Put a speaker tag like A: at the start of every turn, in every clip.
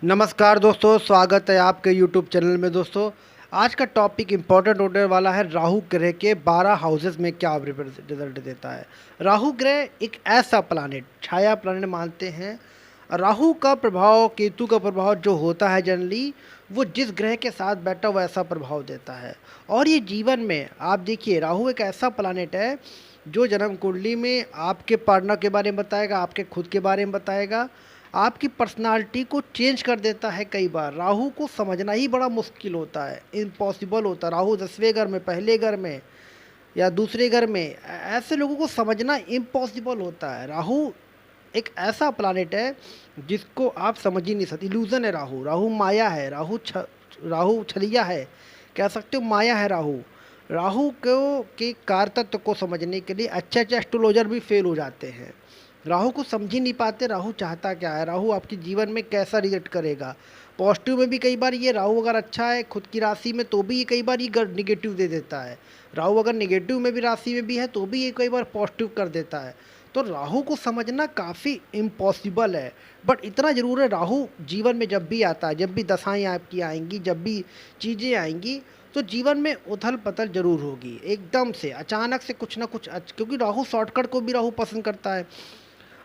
A: नमस्कार दोस्तों, स्वागत है आपके यूट्यूब चैनल में। दोस्तों, आज का टॉपिक इम्पोर्टेंट होने वाला है राहु ग्रह के 12 हाउसेस में क्या रिजल्ट देता है। राहु ग्रह एक ऐसा प्लानेट, छाया प्लानेट मानते हैं। राहु का प्रभाव, केतु का प्रभाव जो होता है जनरली, वो जिस ग्रह के साथ बैठा वैसा प्रभाव देता है। और ये जीवन में आप देखिए, राहु एक ऐसा प्लानेट है जो जन्म कुंडली में आपके पार्टनर के बारे में बताएगा, आपके खुद के बारे में बताएगा, आपकी पर्सनालिटी को चेंज कर देता है। कई बार राहु को समझना ही बड़ा मुश्किल होता है, इम्पॉसिबल होता है। राहु 10वें घर में, पहले घर में या दूसरे घर में, ऐसे लोगों को समझना इम्पॉसिबल होता है। राहु एक ऐसा प्लानेट है जिसको आप समझ ही नहीं सकते। इल्यूजन है राहु। राहु माया है। राहु छलिया है, कह सकते हो माया है राहु। राहु को के कारतत्व को समझने के लिए अच्छे अच्छे एस्ट्रोलॉजर भी फेल हो जाते हैं। राहु को समझ ही नहीं पाते राहु चाहता क्या है, राहु आपके जीवन में कैसा रिजल्ट करेगा। पॉजिटिव में भी कई बार ये राहु अगर अच्छा है खुद की राशि में तो भी ये कई बार ये निगेटिव दे देता है। राहु अगर निगेटिव में भी राशि में भी है तो भी ये कई बार पॉजिटिव कर देता है। तो राहु को समझना काफ़ी इम्पॉसिबल है। बट इतना ज़रूर है, राहु जीवन में जब भी आता है, जब भी दशाएं आपकी आएंगी, जब भी चीज़ें आएंगी, तो जीवन में उथल पथल जरूर होगी। एकदम से अचानक से कुछ ना कुछ क्योंकि राहु शॉर्टकट को भी राहु पसंद करता है।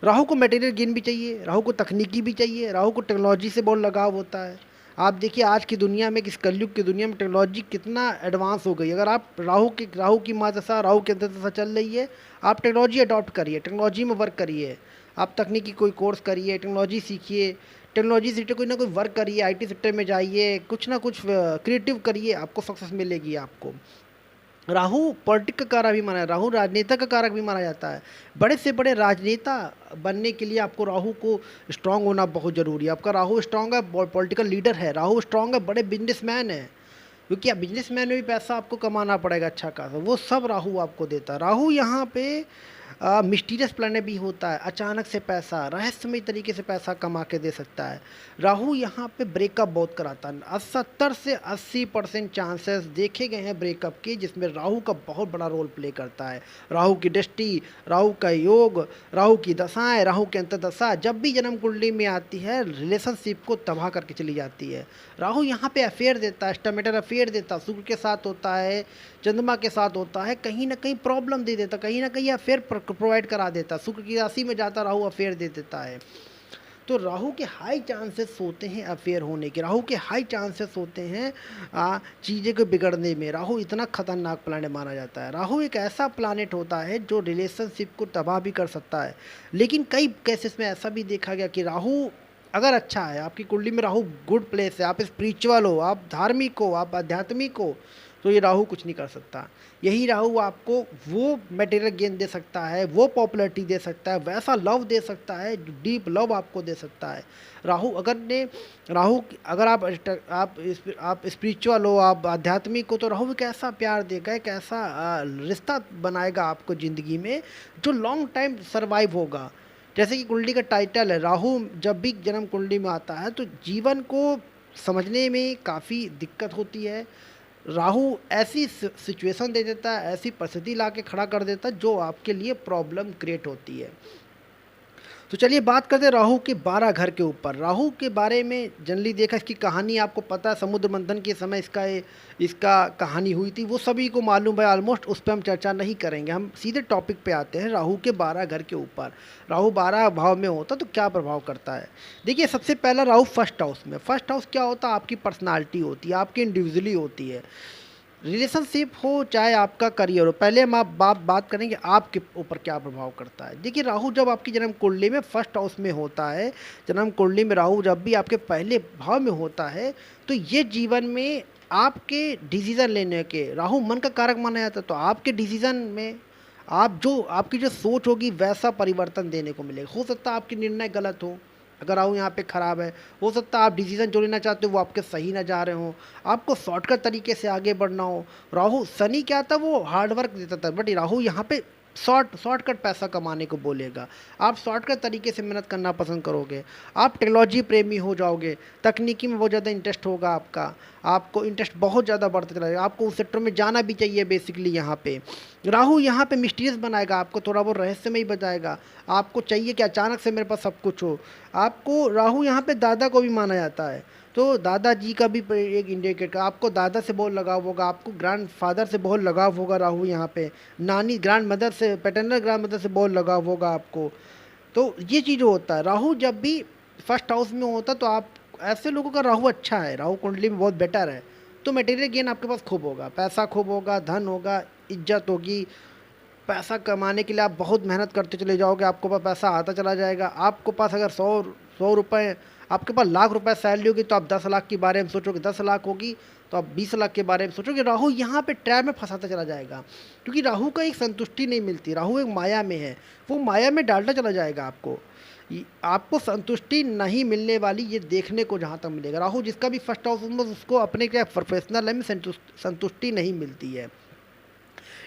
A: राहु को मटेरियल गेन भी चाहिए, राहु को तकनीकी भी चाहिए, राहु को टेक्नोलॉजी से बहुत लगाव होता है। आप देखिए आज की दुनिया में, इस कलयुग की दुनिया में टेक्नोलॉजी कितना एडवांस हो गई। अगर आप राहु की माँ दशा, राहु की अंतर्दशा चल रही है, आप टेक्नोलॉजी अडॉप्ट करिए, टेक्नोलॉजी में वर्क करिए। आप तकनीकी कोई कोर्स करिए, टेक्नोलॉजी सीखिए, टेक्नोलॉजी सेक्टर कोई ना कोई वर्क करिए, आईटी सेक्टर में जाइए, कुछ ना कुछ क्रिएटिव करिए, आपको सक्सेस मिलेगी। आपको राहु पॉलिटिक का कारक भी माना है, राहु राजनेता का कारक भी माना जाता है। बड़े से बड़े राजनेता बनने के लिए आपको राहु को स्ट्रांग होना बहुत ज़रूरी है। आपका राहु स्ट्रांग है, पॉलिटिकल लीडर है, राहु स्ट्रांग है, बड़े बिजनेसमैन है, क्योंकि आप बिजनेसमैन में भी पैसा आपको कमाना पड़ेगा अच्छा खासा, वो सब राहु आपको देता है। राहु यहाँ पे मिस्टीरियस प्लानट भी होता है, अचानक से पैसा, रहस्यमय तरीके से पैसा कमा के दे सकता है। राहु यहाँ पे ब्रेकअप बहुत कराता है। 70 से 80% चांसेस देखे गए हैं ब्रेकअप के, जिसमें राहु का बहुत बड़ा रोल प्ले करता है। राहु की दृष्टि, राहु का योग, राहु की दशाएं, राहु की अंतर्दशा जब भी जन्म कुंडली में आती है, रिलेशनशिप को तबाह करके चली जाती है। राहु यहाँ पे अफेयर देता है, स्टमेटर अफेयर देता है, शुक्र के साथ होता है, चंद्रमा के साथ होता है, कहीं ना कहीं प्रॉब्लम दे देता, कहीं ना कहीं अफेयर प्रोवाइड करा देता। शुक्र की राशि में जाता राहु अफेयर दे देता है। तो राहु के हाई चांसेस होते हैं अफेयर होने के, राहु के हाई चांसेस होते हैं चीज़ें को बिगड़ने में। राहु इतना खतरनाक प्लानेट माना जाता है। राहु एक ऐसा प्लानेट होता है जो रिलेशनशिप को तबाह भी कर सकता है। लेकिन कई केसेस में ऐसा भी देखा गया कि राहु अगर अच्छा है, आपकी कुंडली में राहु गुड प्लेस है, आप स्पिरिचुअल हो, आप धार्मिक हो, आप आध्यात्मिक हो, तो ये राहु कुछ नहीं कर सकता। यही राहु आपको वो मटेरियल गेन दे सकता है, वो पॉपुलैरिटी दे सकता है, वैसा लव दे सकता है, डीप लव आपको दे सकता है। राहु अगर आप स्पिरिचुअल हो, आप आध्यात्मिक हो, तो राहु एक ऐसा प्यार देगा, एक ऐसा रिश्ता बनाएगा आपको ज़िंदगी में जो लॉन्ग टाइम सर्वाइव होगा। जैसे कि कुंडली का टाइटल है, राहु जब भी जन्म कुंडली में आता है तो जीवन को समझने में काफ़ी दिक्कत होती है। राहु ऐसी सिचुएशन दे देता है, ऐसी परिस्थिति ला के खड़ा कर देता है जो आपके लिए प्रॉब्लम क्रिएट होती है। तो चलिए बात करते हैं राहु के 12 घर के ऊपर। राहु के बारे में जनरली देखा, इसकी कहानी आपको पता है, समुद्र मंथन के समय इसका कहानी हुई थी, वो सभी को मालूम है ऑलमोस्ट, उस पर हम चर्चा नहीं करेंगे। हम सीधे टॉपिक पे आते हैं, राहु के 12 घर के ऊपर। राहु 12 भाव में होता तो क्या प्रभाव करता है। देखिए, सबसे पहला राहु फर्स्ट हाउस में। फर्स्ट हाउस क्या होता है, आपकी पर्सनालिटी होती है, आपकी इंडिविजुअली होती है। रिलेशनशिप हो चाहे आपका करियर हो, पहले हम आप बात करेंगे आपके ऊपर क्या प्रभाव करता है। देखिए, राहु जब आपकी जन्म कुंडली में फर्स्ट हाउस में होता है, जन्म कुंडली में राहु जब भी आपके पहले भाव में होता है, तो ये जीवन में आपके डिसीज़न लेने के, राहु मन का कारक माना जाता है, तो आपके डिसीज़न में आपकी जो सोच होगी वैसा परिवर्तन देने को मिलेगा। हो सकता है आपके निर्णय गलत हो, अगर राहु यहाँ पे ख़राब है, हो सकता है आप डिसीजन जो लेना चाहते हो वो आपके सही ना जा रहे हो, आपको शॉर्टकट तरीके से आगे बढ़ना हो। राहु शनि क्या था, वो हार्डवर्क देता था, बट राहु यहाँ पे शॉर्टकट पैसा कमाने को बोलेगा। आप शॉर्टकट तरीके से मेहनत करना पसंद करोगे, आप टेक्नोलॉजी प्रेमी हो जाओगे, तकनीकी में बहुत ज़्यादा इंटरेस्ट होगा आपका, आपको इंटरेस्ट बहुत ज़्यादा बढ़ता चला जाएगा, आपको उस सेक्टर में जाना भी चाहिए बेसिकली यहाँ पे। राहु यहाँ पे मिस्टीरियस बनाएगा, आपको थोड़ा बहुत रहस्यमय बताएगा। आपको चाहिए कि अचानक से मेरे पास सब कुछ हो। आपको राहु यहाँ पे दादा को भी माना जाता है, तो दादाजी का भी एक इंडिकेट का आपको दादा से बहुत लगाव होगा, आपको ग्रैंड फादर से बहुत लगाव होगा। राहु यहाँ पे नानी ग्रैंड मदर से, पैटर्नल ग्रैंड मदर से बहुत लगाव होगा आपको। तो ये चीज़ होता है, राहु जब भी फर्स्ट हाउस में होता तो आप ऐसे लोगों का राहु अच्छा है, राहु कुंडली में बहुत बेटर है। तो मटेरियल गेन आपके पास खूब होगा, पैसा खूब होगा, धन होगा, इज्जत होगी। पैसा कमाने के लिए आप बहुत मेहनत करते चले जाओगे, आपको पास पैसा आता चला जाएगा। आपको पास अगर सौ रुपये, आपके पास लाख रुपए सैलरी होगी तो आप 10 लाख के बारे में सोचोगे, 10 लाख होगी तो आप 20 लाख के बारे में सोचोगे। राहु यहाँ पे ट्रैप में फंसाता चला जाएगा, क्योंकि राहु का एक संतुष्टि नहीं मिलती, राहु एक माया में है, वो माया में डालता चला जाएगा आपको। आपको संतुष्टि नहीं मिलने वाली ये देखने को जहाँ तक मिलेगा। राहु जिसका भी फर्स्ट हाउस में, उसको अपने क्या प्रोफेशनल लाइफ में संतुष्टि नहीं मिलती है,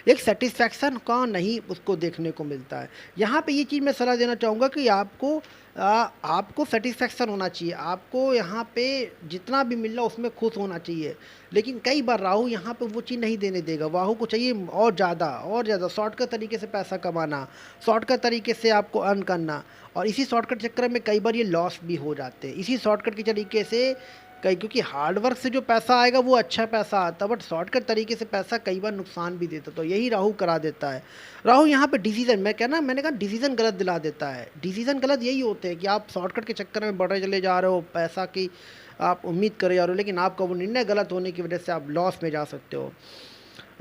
A: एक सेटिस्फैक्शन का नहीं उसको देखने को मिलता है। यहाँ पे ये चीज़ मैं सलाह देना चाहूँगा कि आपको सेटिस्फैक्शन होना चाहिए, आपको यहाँ पे जितना भी मिल रहा है उसमें खुश होना चाहिए। लेकिन कई बार राहु यहाँ पे वो चीज़ नहीं देने देगा, राहु को चाहिए और ज़्यादा शॉर्टकट तरीके से पैसा कमाना, शॉर्टकट तरीके से आपको अर्न करना। और इसी शॉर्टकट चक्कर में कई बार ये लॉस भी हो जाते हैं, इसी शॉर्टकट के तरीके से कई, क्योंकि हार्डवर्क से जो पैसा आएगा वो अच्छा पैसा आता है, बट शॉर्टकट तरीके से पैसा कई बार नुकसान भी देता, तो यही राहु करा देता है। राहु यहाँ पे डिसीजन, मैंने कहा डिसीजन गलत दिला देता है। डिसीजन गलत यही होते हैं कि आप शॉर्टकट के चक्कर में बढ़े चले जा रहे हो, पैसा की आप उम्मीद करे जा रहे हो, लेकिन आपका वो निर्णय गलत होने की वजह से आप लॉस में जा सकते हो।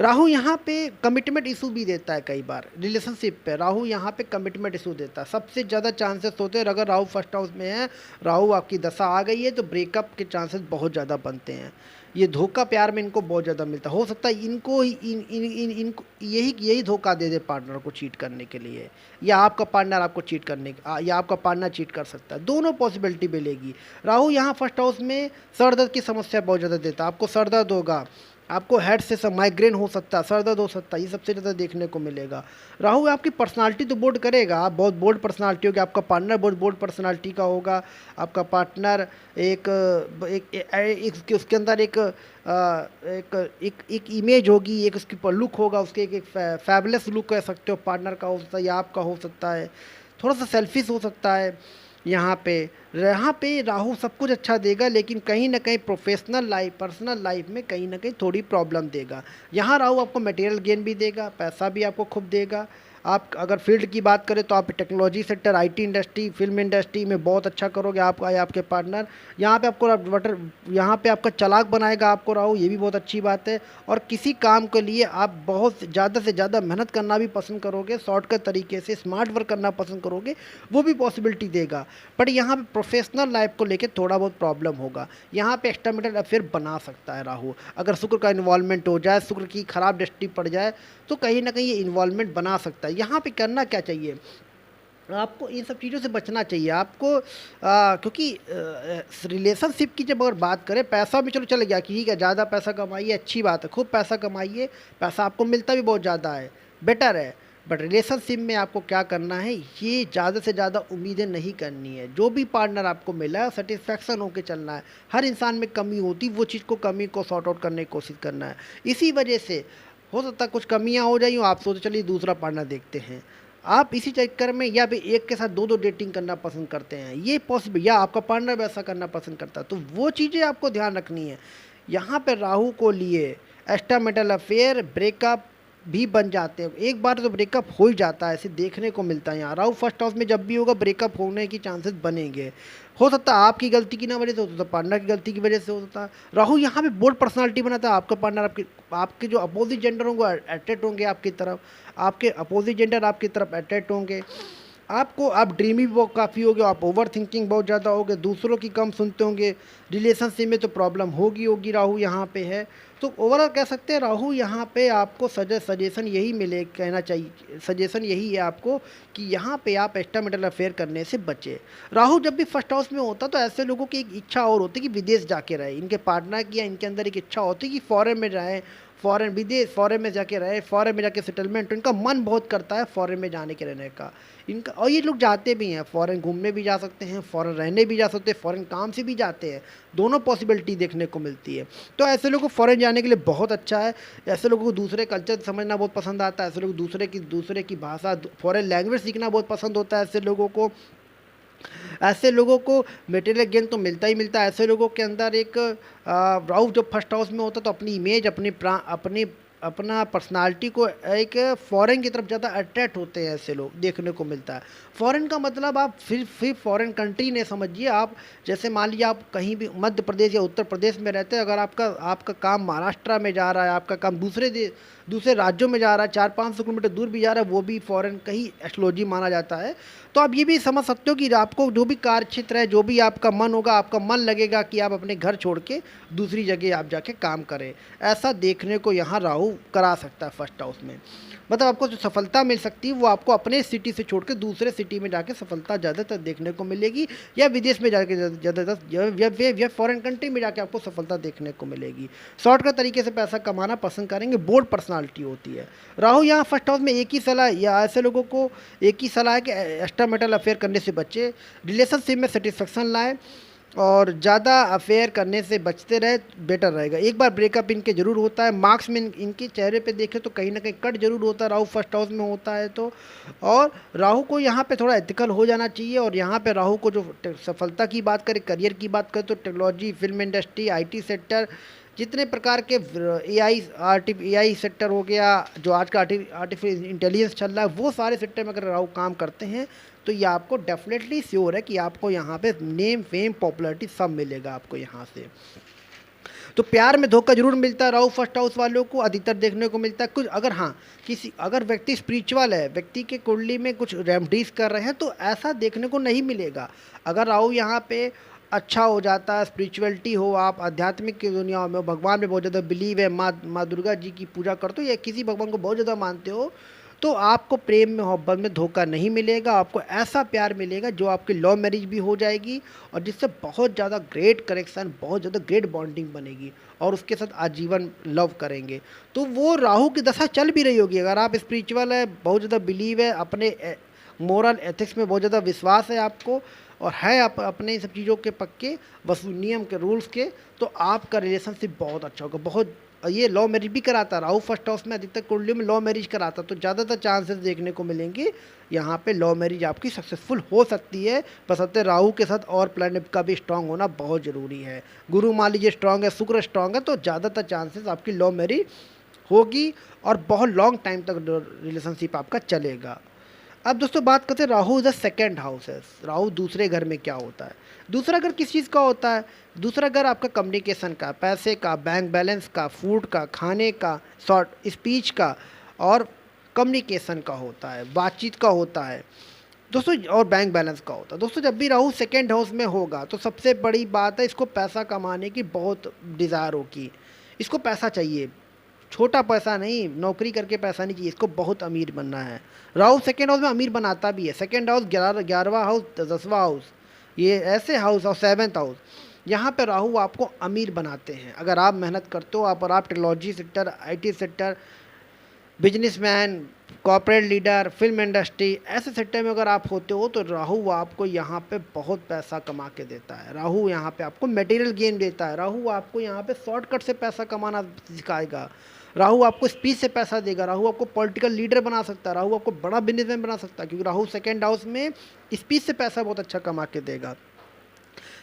A: राहु यहाँ पे कमिटमेंट इशू भी देता है, कई बार रिलेशनशिप पे राहु यहाँ पे कमिटमेंट इशू देता है। सबसे ज़्यादा चांसेस होते हैं अगर राहु फर्स्ट हाउस में है, राहु आपकी दशा आ गई है तो ब्रेकअप के चांसेस बहुत ज़्यादा बनते हैं। ये धोखा प्यार में इनको बहुत ज़्यादा मिलता है, हो सकता है इनको इनको यही धोखा दे दे पार्टनर को चीट करने के लिए, या आपका पार्टनर आपको चीट करने, या आपका पार्टनर चीट कर सकता है, दोनों पॉसिबिलिटी मिलेगी। राहु यहाँ फर्स्ट हाउस में सर दर्द की समस्या बहुत ज़्यादा देता है, आपको सर दर्द होगा, आपको हेड से सब माइग्रेन हो सकता है, सर दर्द हो सकता है, ये सबसे ज़्यादा देखने को मिलेगा। राहु आपकी पर्सनालिटी तो बोल्ड करेगा, आप बहुत बोल्ड पर्सनालिटी होगी, आपका पार्टनर बहुत बोल्ड पर्सनालिटी का होगा। आपका पार्टनर एक उसके अंदर एक इमेज होगी, एक उसकी लुक होगा, उसके एक फैबुलस लुक कह सकते हो, पार्टनर का हो सकता है या आपका हो सकता है, थोड़ा सा सेल्फिश हो सकता है। यहाँ पे राहु सब कुछ अच्छा देगा, लेकिन कहीं ना कहीं प्रोफेशनल लाइफ, पर्सनल लाइफ में कहीं ना कहीं थोड़ी प्रॉब्लम देगा। यहाँ राहु आपको मटेरियल गेन भी देगा, पैसा भी आपको खूब देगा। आप अगर फील्ड की बात करें तो आप technology sector, IT industry, film industry में बहुत अच्छा करोगे आपका या आपके पार्टनर। यहाँ पे आपका चालाक बनाएगा आपको राहु, ये भी बहुत अच्छी बात है। और किसी काम के लिए आप बहुत ज़्यादा से ज़्यादा मेहनत करना भी पसंद करोगे, शॉर्टकट तरीके से स्मार्ट वर्क करना पसंद करोगे, वो भी पॉसिबिलिटी देगा। बट यहाँ पे प्रोफेशनल लाइफ को लेकर थोड़ा बहुत प्रॉब्लम होगा। यहाँ पे एक्स्ट्रा मैरिटल अफेयर बना सकता है राहु, अगर शुक्र का इन्वॉल्वमेंट हो जाए, शुक्र की खराब दृष्टि पड़ जाए तो कहीं ना कहीं ये इन्वॉल्वमेंट बना सकता है। यहाँ पे करना क्या चाहिए, आपको इन सब चीज़ों से बचना चाहिए आपको, क्योंकि रिलेशनशिप की जब अगर बात करें, पैसा भी चलो चल गया, ठीक है, ज़्यादा पैसा कमाइए, अच्छी बात है, खूब पैसा कमाइए, पैसा आपको मिलता भी बहुत ज़्यादा है, बेटर है। बट रिलेशनशिप में आपको क्या करना है, ये ज़्यादा से ज़्यादा उम्मीदें नहीं करनी है। जो भी पार्टनर आपको मिला है सेटिस्फैक्शन होकर चलना है। हर इंसान में कमी होती, वो चीज़ को कमी को सॉर्ट आउट करने की कोशिश करना है। इसी वजह से हो सकता है कुछ कमियां हो जाई, आप सोचो चलिए दूसरा पार्टनर देखते हैं, आप इसी चक्कर में या फिर एक के साथ दो दो डेटिंग करना पसंद करते हैं, ये पॉसिबल, या आपका पार्टनर वैसा करना पसंद करता है, तो वो चीज़ें आपको ध्यान रखनी है। यहाँ पे राहु को लिए एक्स्ट्रा मैरिटल अफेयर, ब्रेकअप भी बन जाते हैं। एक बार तो ब्रेकअप हो ही जाता है, ऐसे देखने को मिलता है। यहाँ राहु फर्स्ट हाउस में जब भी होगा ब्रेकअप होने की चांसेस बनेंगे। हो सकता है आपकी गलती की ना वजह से, हो सकता है पार्टनर की गलती की वजह से हो सकता है। राहु यहाँ पे बोल्ड पर्सनालिटी बनाता है, आपका पार्टनर आपके जो अपोजिट जेंडर होंगे अट्रैक्ट होंगे आपकी तरफ, आपके अपोजिट जेंडर आपकी तरफ अट्रैक्ट होंगे। आप ड्रीमी बहुत काफ़ी होगे, आप ओवर थिंकिंग बहुत ज़्यादा होगे, दूसरों की कम सुनते होंगे, रिलेशनशिप में तो प्रॉब्लम होगी राहु यहाँ पे है। तो ओवरऑल कह सकते हैं राहु यहाँ पे आपको सजेशन यही मिले, कहना चाहिए सजेशन यही है आपको कि यहाँ पे आप एक्स्ट्रा मैरिटल अफेयर करने से बचे। राहु जब भी फर्स्ट हाउस में होता तो ऐसे लोगों की एक इच्छा और होती कि विदेश जाके रहे, इनके पार्टनर की या इनके अंदर एक इच्छा होती कि फॉरेन में रहें, फॉरेन विदेश फॉरेन में जाके रहे, फॉरेन में जाके सेटलमेंट, इनका मन बहुत करता है फॉरेन में जाने के रहने का इनका। और ये लोग जाते भी हैं, फॉरेन घूमने भी जा सकते हैं, फॉरेन रहने भी जा सकते हैं, फॉरेन काम से भी जाते हैं, दोनों पॉसिबिलिटी देखने को मिलती है। तो ऐसे लोगों को फॉरेन जाने के लिए बहुत अच्छा है। ऐसे लोगों को दूसरे कल्चर समझना बहुत पसंद आता है, ऐसे लोग दूसरे की भाषा, फॉरेन लैंग्वेज सीखना बहुत पसंद होता है ऐसे लोगों को। ऐसे लोगों को मटेरियल गेन तो मिलता ही मिलता है। ऐसे लोगों के अंदर एक राउफ जब फर्स्ट हाउस में होता है तो अपनी इमेज, अपना पर्सनालिटी को एक फॉरेन की तरफ ज़्यादा अट्रैक्ट होते हैं ऐसे लोग देखने को मिलता है। फॉरेन का मतलब आप फिर फॉरेन कंट्री नहीं समझिए आप। जैसे मान लीजिए आप कहीं भी मध्य प्रदेश या उत्तर प्रदेश में रहते हैं, अगर आपका काम महाराष्ट्र में जा रहा है, आपका काम दूसरे राज्यों में जा रहा है, 400-500 किलोमीटर दूर भी जा रहा है, वो भी फॉरेन का ही एस्ट्रोलॉजी माना जाता है। तो आप ये भी समझ सकते हो कि आपको जो भी कार्य क्षेत्र है, जो भी आपका मन होगा, आपका मन लगेगा कि आप अपने घर छोड़ के दूसरी जगह आप जाके काम करें। ऐसा देखने को यहाँ राहु करा सकता है फर्स्ट हाउस में। मतलब आपको जो सफलता मिल सकती है वो आपको अपने सिटी से छोड़ के दूसरे सिटी में जाके सफलता ज़्यादातर देखने को मिलेगी, या विदेश में जाके ज़्यादातर या फॉरेन कंट्री में जाके आपको सफलता देखने को मिलेगी। शॉर्टकट तरीके से पैसा कमाना पसंद करेंगे, बोल्ड पर्सनालिटी होती है। राहु यहाँ फर्स्ट हाउस में एक ही सलाह, या ऐसे लोगों को एक ही सलाह है कि एक्स्ट्रा मैरिटल अफेयर करने से बचे, रिलेशनशिप में सेटिस्फेक्शन लाएँ और ज़्यादा अफेयर करने से बचते रहे, बेटर रहेगा। एक बार ब्रेकअप इनके ज़रूर होता है, मार्क्स में इनके चेहरे पे देखें तो कहीं ना कहीं कट जरूर होता है, राहु फर्स्ट हाउस में होता है तो। और राहु को यहाँ पे थोड़ा एथिकल हो जाना चाहिए। और यहाँ पे राहु को जो सफलता की बात करें, करियर की बात करें, तो technology, film industry, IT sector, जितने प्रकार के AI सेक्टर हो गया, जो आज का आर्टिफिशियल इंटेलिजेंस चल रहा है, वो सारे सेक्टर में अगर राहु काम करते हैं तो ये आपको डेफिनेटली श्योर है कि आपको यहाँ पे नेम, फेम, पॉपुलैरिटी सब मिलेगा आपको यहाँ से। तो प्यार में धोखा जरूर मिलता है राहु फर्स्ट हाउस वालों को, अधिकतर देखने को मिलता है। कुछ अगर व्यक्ति स्पिरिचुअल है, व्यक्ति के कुंडली में कुछ रेमेडीज कर रहे हैं, तो ऐसा देखने को नहीं मिलेगा। अगर राहु यहाँ पे अच्छा हो जाता है, स्पिरिचुअलिटी हो, आप आध्यात्मिक की दुनिया में, भगवान में बहुत ज़्यादा बिलीव है, माँ दुर्गा जी की पूजा करते हो या किसी भगवान को बहुत ज़्यादा मानते हो, तो आपको प्रेम में, मोहब्बत में धोखा नहीं मिलेगा। आपको ऐसा प्यार मिलेगा जो आपकी लव मैरिज भी हो जाएगी और जिससे बहुत ज़्यादा ग्रेट कनेक्शन, बहुत ज़्यादा ग्रेट बॉन्डिंग बनेगी और उसके साथ आजीवन लव करेंगे। तो वो राहु की दशा चल भी रही होगी। अगर आप स्पिरिचुअल है, बहुत ज़्यादा बिलीव है, अपने मोरल एथिक्स में बहुत ज़्यादा विश्वास है आपको, और है आप अपने इन सब चीज़ों के पक्के, बस नियम के, रूल्स के, तो आपका रिलेशनशिप बहुत अच्छा होगा। बहुत ये लव मैरिज भी कराता है राहु फर्स्ट हाउस में, अधिकतर कुंडलियों में लव मैरिज कराता, तो ज़्यादातर चांसेस देखने को मिलेंगे यहाँ पे लव मैरिज आपकी सक्सेसफुल हो सकती है। बशर्ते राहु के साथ और प्लैनेट का भी स्ट्रांग होना बहुत ज़रूरी है। गुरु मान लीजिए स्ट्रांग है, शुक्र स्ट्रांग है, तो ज़्यादातर चांसेस आपकी लव मैरिज होगी और बहुत लॉन्ग टाइम तक रिलेशनशिप आपका चलेगा। अब दोस्तों बात करते हैं राहु द सेकेंड हाउस है। राहु दूसरे घर में क्या होता है? दूसरा घर किस चीज़ का होता है? दूसरा घर आपका कम्युनिकेशन का, पैसे का, बैंक बैलेंस का, फूड का, खाने का, शॉर्ट स्पीच का और कम्युनिकेशन का होता है, बातचीत का होता है दोस्तों, और बैंक बैलेंस का होता है। दोस्तों जब भी राहु सेकेंड हाउस में होगा तो सबसे बड़ी बात है, इसको पैसा कमाने की बहुत डिज़ायर होगी। इसको पैसा चाहिए, छोटा पैसा नहीं, नौकरी करके पैसा नहीं चाहिए, इसको बहुत अमीर बनना है। राहु सेकेंड हाउस में अमीर बनाता भी है। सेकेंड हाउस 11वां हाउस, 10वां हाउस, ये ऐसे हाउस, और 7th हाउस, यहाँ पे राहु आपको अमीर बनाते हैं। अगर आप मेहनत करते हो, आप technology sector, IT sector, businessman, corporate leader, film industry, ऐसे सेक्टर में अगर आप होते हो तो राहु आपको यहाँ पे बहुत पैसा कमा के देता है। राहु यहाँ पे आपको मटेरियल गेन देता है। राहु आपको यहाँ पे शॉर्टकट से पैसा कमाना सिखाएगा। राहु आपको स्पीच से पैसा देगा। राहु आपको पॉलिटिकल लीडर बना सकता है। राहु आपको बड़ा बिजनेसमैन बना सकता है, क्योंकि राहु सेकेंड हाउस में स्पीच से पैसा बहुत अच्छा कमा के देगा।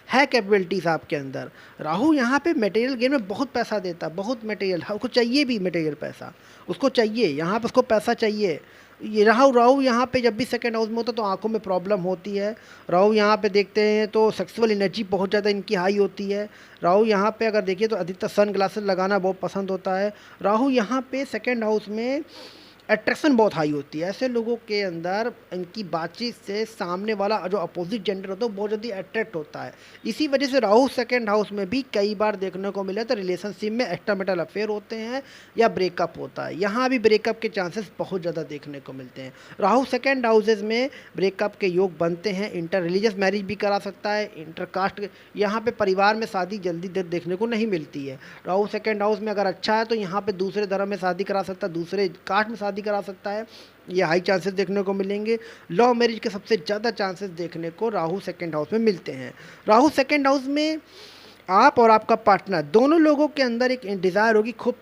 A: है कैपेबिलिटीज़ आपके अंदर। राहु यहाँ पे मटेरियल गेम में बहुत पैसा देता है, बहुत मटेरियल, उसको चाहिए भी मटेरियल पैसा, उसको चाहिए, यहाँ पे उसको पैसा चाहिए। ये राहु यहाँ पे जब भी सेकंड हाउस में होता है तो आंखों में प्रॉब्लम होती है। राहु यहाँ पे देखते हैं तो सेक्सुअल एनर्जी बहुत ज़्यादा इनकी हाई होती है। राहु यहाँ पे अगर देखिए तो अधिकतर सन ग्लासेस लगाना बहुत पसंद होता है। राहु यहाँ पे सेकंड हाउस में अट्रैक्शन बहुत हाई होती है। ऐसे लोगों के अंदर इनकी बातचीत से सामने वाला जो अपोजिट जेंडर होता है वो बहुत जल्दी अट्रैक्ट होता है। इसी वजह से राहु सेकंड हाउस में भी कई बार देखने को मिला तो रिलेशनशिप में एक्स्ट्रामैरिटल अफेयर होते हैं या ब्रेकअप होता है। यहाँ भी ब्रेकअप के चांसेस बहुत ज़्यादा देखने को मिलते हैं। राहु सेकंड हाउसेज में ब्रेकअप के योग बनते हैं। इंटर रिलीजियस मैरिज भी करा सकता है, इंटरकास्ट। यहाँ पे परिवार में शादी जल्दी देखने को नहीं मिलती है। राहु सेकंड हाउस में अगर अच्छा है तो यहाँ पे दूसरे धर्म में शादी करा सकता है, दूसरे कास्ट में शादी करा सकता है, ये हाई चांसेस देखने को मिलेंगे। लव मैरिज के सबसे ज़्यादा चांसेस देखने को राहु सेकंड हाउस में मिलते हैं। राहु सेकंड हाउस में आप और आपका पार्टनर दोनों लोगों के अंदर एक डिज़ायर होगी खूब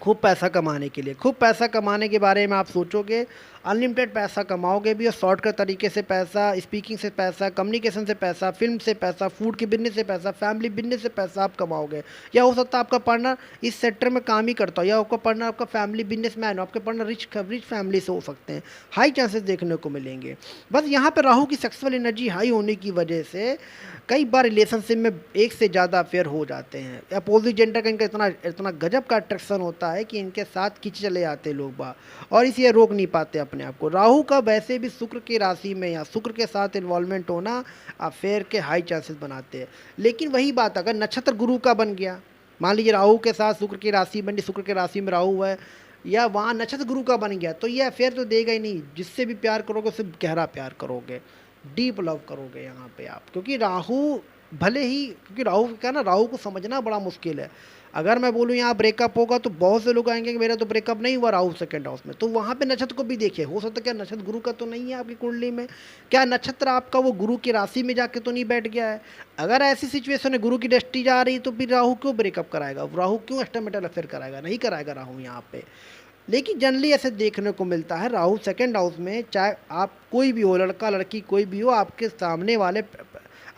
A: खूब पैसा कमाने के लिए। खूब पैसा कमाने के बारे में आप सोचोगे, अनलिमिटेड पैसा कमाओगे भी, और शॉर्टकट तरीके से पैसा, स्पीकिंग से पैसा, कम्युनिकेशन से पैसा, फिल्म से पैसा, फूड के बिजनेस से पैसा, फैमिली बिजनेस से पैसा आप कमाओगे। या हो सकता है आपका पार्टनर इस सेक्टर में काम ही करता हो, या आपका पार्टनर आपका फैमिली बिजनेसमैन हो, आपके पार्टनर रिच फैमिली से हो सकते हैं। हाई चांसेस देखने को मिलेंगे। बस यहाँ पर राहु की सेक्सुअल एनर्जी हाई होने की वजह से कई बार रिलेशनशिप में एक से ज़्यादा अफेयर हो जाते हैं। अपोजिट जेंडर का इनका इतना इतना गजब का अट्रैक्शन होता है कि इनके साथ खींच चले आते लोग बाहर, और इसे रोक नहीं पाते अपने आप को। राहु का वैसे भी शुक्र की राशि में या शुक्र के साथ इन्वॉल्वमेंट होना अफेयर के हाई चांसेस बनाते हैं। लेकिन वही बात, अगर नक्षत्र गुरु का बन गया, मान लीजिए राहु के साथ शुक्र की राशि बनी, शुक्र की राशि में राहु है, या वहाँ नक्षत्र गुरु का बन गया, तो ये अफेयर तो देगा ही नहीं। जिससे भी प्यार करोगे सिर्फ गहरा प्यार करोगे, डीप लव करोगे यहाँ पे आप। क्योंकि राहु भले ही, क्योंकि राहु क्या ना, राहु को समझना बड़ा मुश्किल है। अगर मैं बोलूँ यहाँ ब्रेकअप होगा तो बहुत से लोग आएंगे कि मेरा तो ब्रेकअप नहीं हुआ राहु सेकंड हाउस में। तो वहाँ पे नक्षत्र को भी देखिए, हो सकता है क्या नक्षत्र गुरु का तो नहीं है आपकी कुंडली में, क्या नक्षत्र आपका वो गुरु की राशि में जाके तो नहीं बैठ गया है। अगर ऐसी सिचुएशन है, गुरु की दृष्टि जा रही है, तो फिर राहु क्यों ब्रेकअप कराएगा, राहु क्यों एक्स्ट्रामैरिटल अफेयर कराएगा, नहीं कराएगा राहु यहाँ पे। लेकिन जनरली ऐसे देखने को मिलता है राहु सेकंड हाउस में, चाहे आप कोई भी हो, लड़का लड़की कोई भी हो, आपके सामने वाले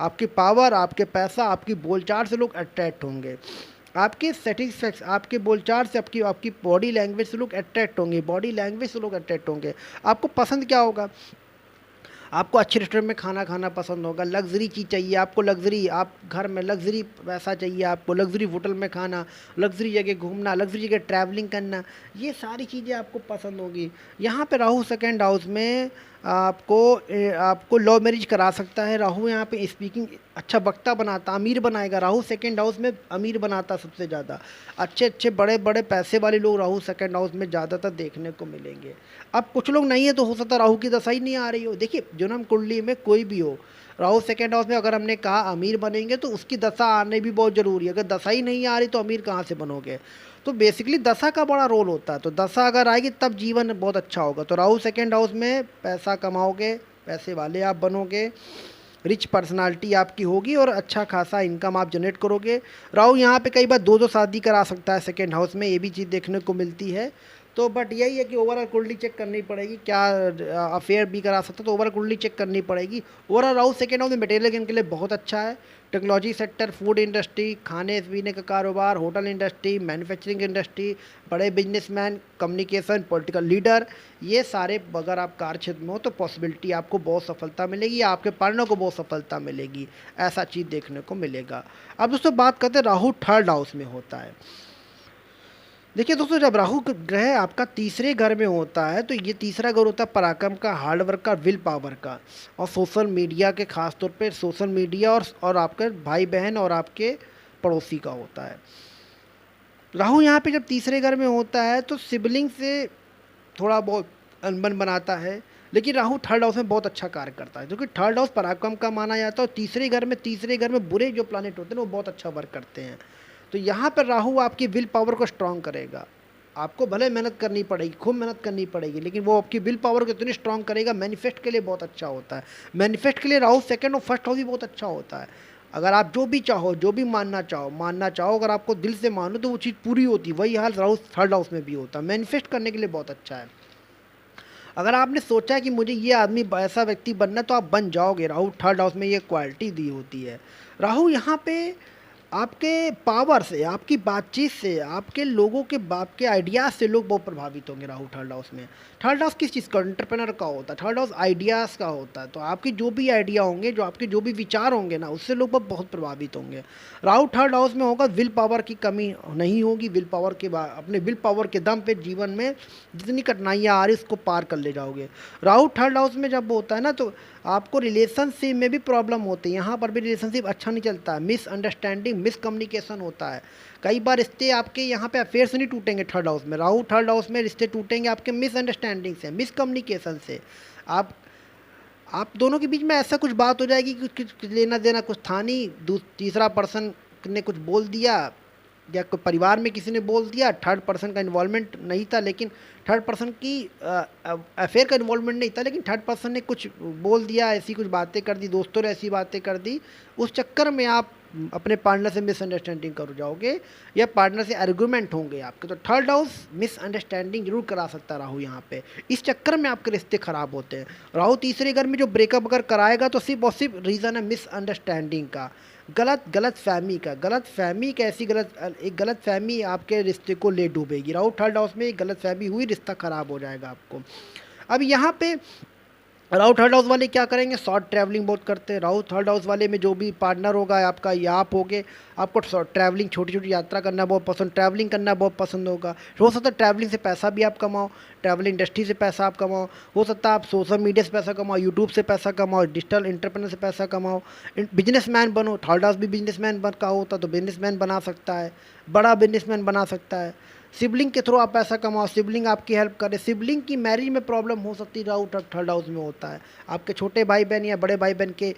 A: आपकी पावर, आपके पैसा, आपकी बोलचाल से लोग अट्रैक्ट होंगे। आपके सेटिस्फैक्शन, आपके बोलचाल से, आपकी आपकी बॉडी लैंग्वेज से लोग अट्रैक्ट होंगे, बॉडी लैंग्वेज से लोग अट्रैक्ट होंगे। आपको पसंद क्या होगा, आपको अच्छे रेस्टोरेंट में खाना खाना पसंद होगा, लग्जरी चीज़ चाहिए आपको, लग्जरी, आप घर में लग्जरी पैसा चाहिए आपको, लग्जरी होटल में खाना, लग्जरी जगह घूमना, लग्जरी जगह ट्रैवलिंग करना, ये सारी चीज़ें आपको पसंद होगी। यहाँ पे राहु सेकंड हाउस में आपको लव मैरिज करा सकता है। राहु यहाँ पे स्पीकिंग अच्छा वक्ता बनाता, अमीर बनाएगा। राहु सेकंड हाउस में अमीर बनाता सबसे ज़्यादा। अच्छे अच्छे बड़े बड़े पैसे वाले लोग राहु सेकंड हाउस में ज़्यादातर देखने को मिलेंगे। अब कुछ लोग नहीं है तो हो सकता राहु की दशा ही नहीं आ रही हो। देखिए जन्म कुंडली में कोई भी हो, राहु सेकंड हाउस में अगर हमने कहा अमीर बनेंगे तो उसकी दशा आने भी बहुत ज़रूरी है। अगर दशा ही नहीं आ रही तो अमीर कहाँ से बनोगे। तो बेसिकली दशा का बड़ा रोल होता है। तो दशा अगर आएगी तब जीवन बहुत अच्छा होगा। तो राहु सेकंड हाउस में पैसा कमाओगे, पैसे वाले आप बनोगे, रिच पर्सनालिटी आपकी होगी और अच्छा खासा इनकम आप जनरेट करोगे। राहु यहाँ पे कई बार दो दो शादी करा सकता है सेकंड हाउस में, ये भी चीज़ देखने को मिलती है। तो बट यही है कि ओवरऑल कुंडली चेक करनी पड़ेगी, क्या अफेयर भी करा सकता है तो ओवरऑल कुंडली चेक करनी पड़ेगी। ओवरऑल राहु सेकंड हाउस में मटेरियल गेन के लिए बहुत अच्छा है। टेक्नोलॉजी सेक्टर, फूड इंडस्ट्री, खाने पीने का कारोबार, होटल इंडस्ट्री, मैन्युफैक्चरिंग इंडस्ट्री, बड़े बिजनेसमैन, कम्युनिकेशन, पॉलिटिकल लीडर, ये सारे अगर आप कार्य क्षेत्र में हो तो पॉसिबिलिटी आपको बहुत सफलता मिलेगी, आपके पार्टनर को बहुत सफलता मिलेगी, ऐसा चीज़ देखने को मिलेगा। अब दोस्तों बात करते हैं राहु थर्ड हाउस में होता है। देखिए दोस्तों, जब राहु ग्रह आपका तीसरे घर में होता है तो ये तीसरा घर होता है पराक्रम का, हार्डवर्क का, विल पावर का, और सोशल मीडिया के खास तौर पे सोशल मीडिया और आपके भाई बहन और आपके पड़ोसी का होता है। राहु यहाँ पे जब तीसरे घर में होता है तो सिबलिंग से थोड़ा बहुत अनबन बनाता है, लेकिन राहु थर्ड हाउस में बहुत अच्छा कार्य करता है, क्योंकि थर्ड हाउस पराक्रम का माना जाता है और तीसरे घर में बुरे जो प्लानिट होते हैं वो बहुत अच्छा वर्क करते हैं। तो यहाँ पर राहु आपकी विल पावर को स्ट्रॉन्ग करेगा। आपको भले मेहनत करनी पड़ेगी, खूब मेहनत करनी पड़ेगी, लेकिन वो आपकी विल पावर को इतनी स्ट्रॉन्ग करेगा। मैनिफेस्ट के लिए बहुत अच्छा होता है। मैनिफेस्ट के लिए राहु सेकंड और फर्स्ट हाउस भी बहुत अच्छा होता है। अगर आप जो भी चाहो, जो भी मानना चाहो, अगर आपको दिल से मानो तो वो चीज़ पूरी होती है। वही हाल राहु थर्ड हाउस में भी होता है। मैनिफेस्ट करने के लिए बहुत अच्छा है। अगर आपने सोचा है कि मुझे ये आदमी ऐसा व्यक्ति बनना, तो आप बन जाओगे। राहु थर्ड हाउस में ये क्वालिटी दी होती है। राहु यहाँ पे आपके पावर से, आपकी बातचीत से, आपके लोगों के आपके आइडियाज़ से लोग बहुत प्रभावित होंगे राहु थर्ड हाउस में। थर्ड हाउस किस चीज़ का? एंटरप्रेन्योर का होता है, थर्ड हाउस आइडियाज़ का होता है। तो आपके जो भी आइडिया होंगे, जो आपके जो भी विचार होंगे ना, उससे लोग बहुत प्रभावित होंगे। राहु थर्ड हाउस में होगा, विल पावर की कमी नहीं होगी। विल पावर के अपने विल पावर के दम पे जीवन में जितनी कठिनाइयाँ आ रही उसको पार कर ले जाओगे। राहु थर्ड हाउस में जब होता है ना, तो आपको रिलेशनशिप में भी प्रॉब्लम होती है। यहाँ पर भी रिलेशनशिप अच्छा नहीं चलता है, मिसअंडरस्टैंडिंग, मिसकम्युनिकेशन होता है। कई बार रिश्ते आपके यहाँ पे अफेयर्स नहीं टूटेंगे थर्ड हाउस में, राहु थर्ड हाउस में रिश्ते टूटेंगे आपके मिसअंडरस्टैंडिंग से, मिसकम्युनिकेशन से। आप दोनों के बीच में ऐसा कुछ बात हो जाएगी कि कुछ लेना देना कुछ था नहीं, तीसरा पर्सन ने कुछ बोल दिया, या कोई परिवार में किसी ने बोल दिया, थर्ड पर्सन का इन्वॉल्वमेंट नहीं था, लेकिन थर्ड पर्सन की अफेयर का इन्वॉल्वमेंट नहीं था, लेकिन थर्ड पर्सन ने कुछ बोल दिया, ऐसी कुछ बातें कर दी, दोस्तों ने ऐसी बातें कर दी, उस चक्कर में आप अपने पार्टनर से मिसअंडरस्टैंडिंग कर जाओगे, या पार्टनर से आर्गूमेंट होंगे आपके। तो थर्ड हाउस मिसअंडरस्टैंडिंग जरूर करा सकता है राहु यहाँ पे, इस चक्कर में आपके रिश्ते खराब होते हैं। राहु तीसरे घर में जो ब्रेकअप अगर कराएगा तो सिर्फ और सिर्फ रीज़न है मिसअंडरस्टैंडिंग का, गलत फहमी का। गलत फहमी कैसी? एक गलत फहमी आपके रिश्ते को ले डूबेगी। राहु थर्ड हाउस में एक गलत फहमी हुई, रिश्ता खराब हो जाएगा आपको। अब यहाँ पे राहु थर्ड हाउस वाले क्या करेंगे? शॉर्ट ट्रैवलिंग बहुत करते हैं। राहु थर्ड हाउस वाले में जो भी पार्टनर होगा आपका या आप होगे, आपको ट्रैवलिंग, छोटी छोटी यात्रा करना बहुत पसंद, ट्रैवलिंग करना बहुत पसंद होगा। हो सकता है ट्रैवलिंग से पैसा भी आप कमाओ, ट्रैवल इंडस्ट्री से पैसा आप कमाओ, हो सकता है आप सोशल मीडिया से पैसा कमाओ, यूट्यूब से पैसा कमाओ, डिजिटल एंटरप्रेन्योर से पैसा कमाओ, बिजनेसमैन बनो। थर्ड हाउस भी बिजनेसमैन का होता है, तो बिजनेसमैन बना सकता है, बड़ा बिजनेसमैन बना सकता है। सिबलिंग के थ्रू आप पैसा कमाओ, सिबलिंग आपकी हेल्प करे। सिबलिंग की मैरिज में प्रॉब्लम हो सकती है, राहु थर्ड हाउस में होता है। आपके छोटे भाई बहन या बड़े भाई बहन के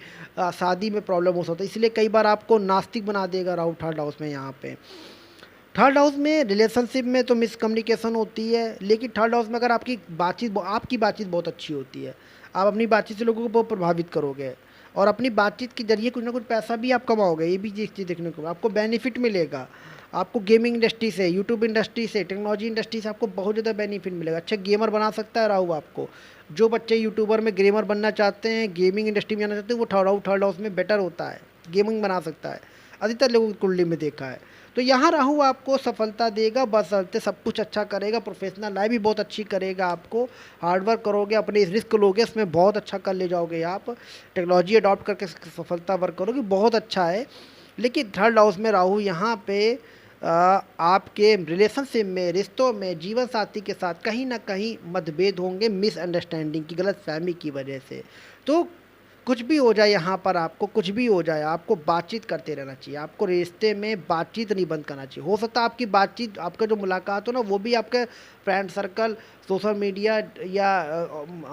A: शादी में प्रॉब्लम हो सकता है, इसलिए कई बार आपको नास्तिक बना देगा राहु थर्ड हाउस में। यहाँ पे थर्ड हाउस में रिलेशनशिप में तो मिसकम्युनिकेशन होती है, लेकिन थर्ड हाउस में अगर आपकी बातचीत बहुत अच्छी होती है, आप अपनी बातचीत से लोगों को बहुत प्रभावित करोगे, और अपनी बातचीत के जरिए कुछ ना कुछ पैसा भी आप कमाओगे। ये भी चीज़ देखने को आपको बेनिफिट मिलेगा। आपको गेमिंग इंडस्ट्री से, यूट्यूब इंडस्ट्री से, टेक्नोलॉजी इंडस्ट्री से आपको बहुत ज़्यादा बेनिफिट मिलेगा। अच्छा गेमर बना सकता है राहु आपको। जो बच्चे यूट्यूबर में गेमर बनना चाहते हैं, गेमिंग इंडस्ट्री में जाना चाहते हैं, वो राहु थर्ड हाउस में बेटर होता है, गेमिंग बना सकता है। अधिकतर लोगों की कुंडली में देखा है। तो यहाँ राहु आपको सफलता देगा, बशर्ते सब कुछ अच्छा करेगा। प्रोफेशनल लाइफ भी बहुत अच्छी करेगा आपको, हार्डवर्क करोगे, अपने रिस्क लोगे, इसमें बहुत अच्छा कर ले जाओगे आप। टेक्नोलॉजी अडॉप्ट करके सफलता वर्क करोगे, बहुत अच्छा है। लेकिन थर्ड हाउस में राहु यहाँ पे आपके रिलेशनशिप में, रिश्तों में, जीवन साथी के साथ कहीं ना कहीं मतभेद होंगे, मिसअंडरस्टैंडिंग की, गलत फहमी की वजह से। तो कुछ भी हो जाए यहाँ पर, आपको कुछ भी हो जाए, आपको बातचीत करते रहना चाहिए। आपको रिश्ते में बातचीत नहीं बंद करना चाहिए। हो सकता है आपकी बातचीत, आपका जो मुलाकात हो ना, वो भी आपके फ्रेंड सर्कल, सोशल मीडिया या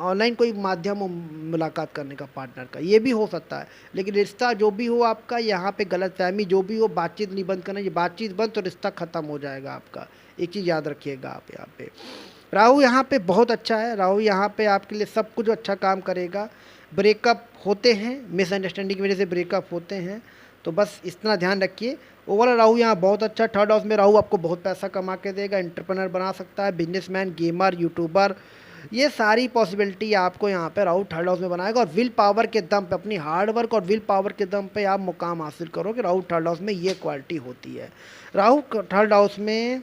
A: ऑनलाइन कोई माध्यम हो मुलाकात करने का पार्टनर का, ये भी हो सकता है। लेकिन रिश्ता जो भी हो आपका, यहाँ पे गलतफहमी जो भी हो, बातचीत नहीं बंद करना। ये बातचीत बंद तो रिश्ता ख़त्म हो जाएगा आपका। एक चीज़ याद रखिएगा आप यहाँ पे। राहु यहाँ पे बहुत अच्छा है। राहु यहाँ पे आपके लिए सब कुछ अच्छा काम करेगा। ब्रेकअप होते हैं, मिसअंडरस्टैंडिंग की वजह से ब्रेकअप होते हैं, तो बस इतना ध्यान रखिए। ओवरऑल राहु यहाँ बहुत अच्छा। थर्ड हाउस में राहु आपको बहुत पैसा कमा के देगा, एंटरप्रेन्योर बना सकता है, बिजनेसमैन, गेमर, यूट्यूबर, ये सारी पॉसिबिलिटी आपको यहाँ पे राहु थर्ड हाउस में बनाएगा। और विल पावर के दम पे, अपनी हार्ड वर्क और विल पावर के दम पे आप मुकाम हासिल करोगे। राहु थर्ड हाउस में ये क्वालिटी होती है। राहु थर्ड हाउस में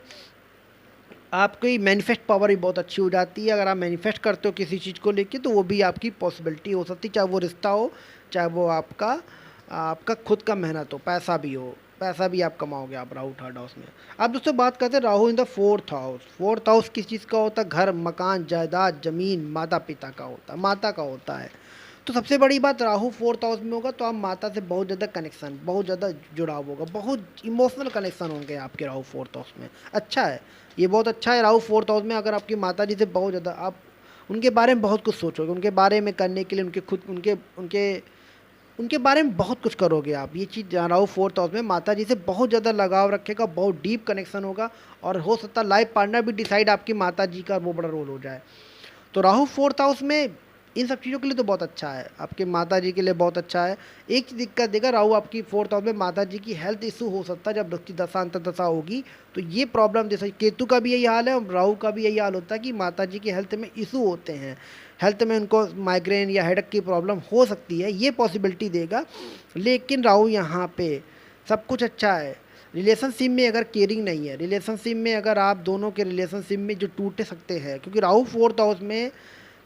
A: आपकी मैनिफेस्ट पावर भी बहुत अच्छी हो जाती है। अगर आप मैनिफेस्ट करते हो किसी चीज़ को लेके, तो वो भी आपकी पॉसिबिलिटी हो सकती है, चाहे वो रिश्ता हो, चाहे वो आपका खुद का मेहनत हो, पैसा भी हो, पैसा भी आप कमाओगे आप राहु थर्ड हाउस में। अब दोस्तों बात करते हैं Rahu in the fourth house. Fourth house किस चीज़ का होता है? घर, मकान, जायदाद, ज़मीन, माता पिता का होता है, माता का होता है। तो सबसे बड़ी बात, राहु फोर्थ हाउस में होगा तो आप माता से बहुत ज़्यादा कनेक्शन, बहुत ज़्यादा जुड़ाव होगा, बहुत इमोशनल कनेक्शन होंगे आपके राहु फोर्थ हाउस में। अच्छा है, ये बहुत अच्छा है। राहु फोर्थ हाउस में अगर आपकी माता जी से बहुत ज़्यादा, आप उनके बारे में बहुत कुछ सोचोगे, उनके बारे में करने के लिए, उनके बारे में बहुत कुछ करोगे आप। ये चीज़ राहु फोर्थ हाउस में माता जी से बहुत ज़्यादा लगाव रखेगा, बहुत डीप कनेक्शन होगा, और हो सकता है लाइफ पार्टनर भी डिसाइड आपकी माता जी का वो बड़ा रोल हो जाए। तो राहु फोर्थ हाउस में इन सब चीज़ों के लिए तो बहुत अच्छा है, आपके माता जी के लिए बहुत अच्छा है। एक चीज़ दिक्कत देगा, राहु आपकी फोर्थ हाउस में माता जी की हेल्थ इशू हो सकता है जब उसकी दशा अंतर दशा होगी, तो ये प्रॉब्लम, जैसे केतु का भी यही हाल है और राहु का भी यही हाल होता है कि माता जी की हेल्थ में इशू होते हैं, हेल्थ में उनको माइग्रेन या हेडेक की प्रॉब्लम हो सकती है, ये पॉसिबिलिटी देगा। लेकिन राहु यहाँ पे सब कुछ अच्छा है। रिलेशनशिप में अगर केयरिंग नहीं है, रिलेशनशिप में अगर आप दोनों के रिलेशनशिप में जो टूट सकते हैं, क्योंकि राहु फोर्थ हाउस में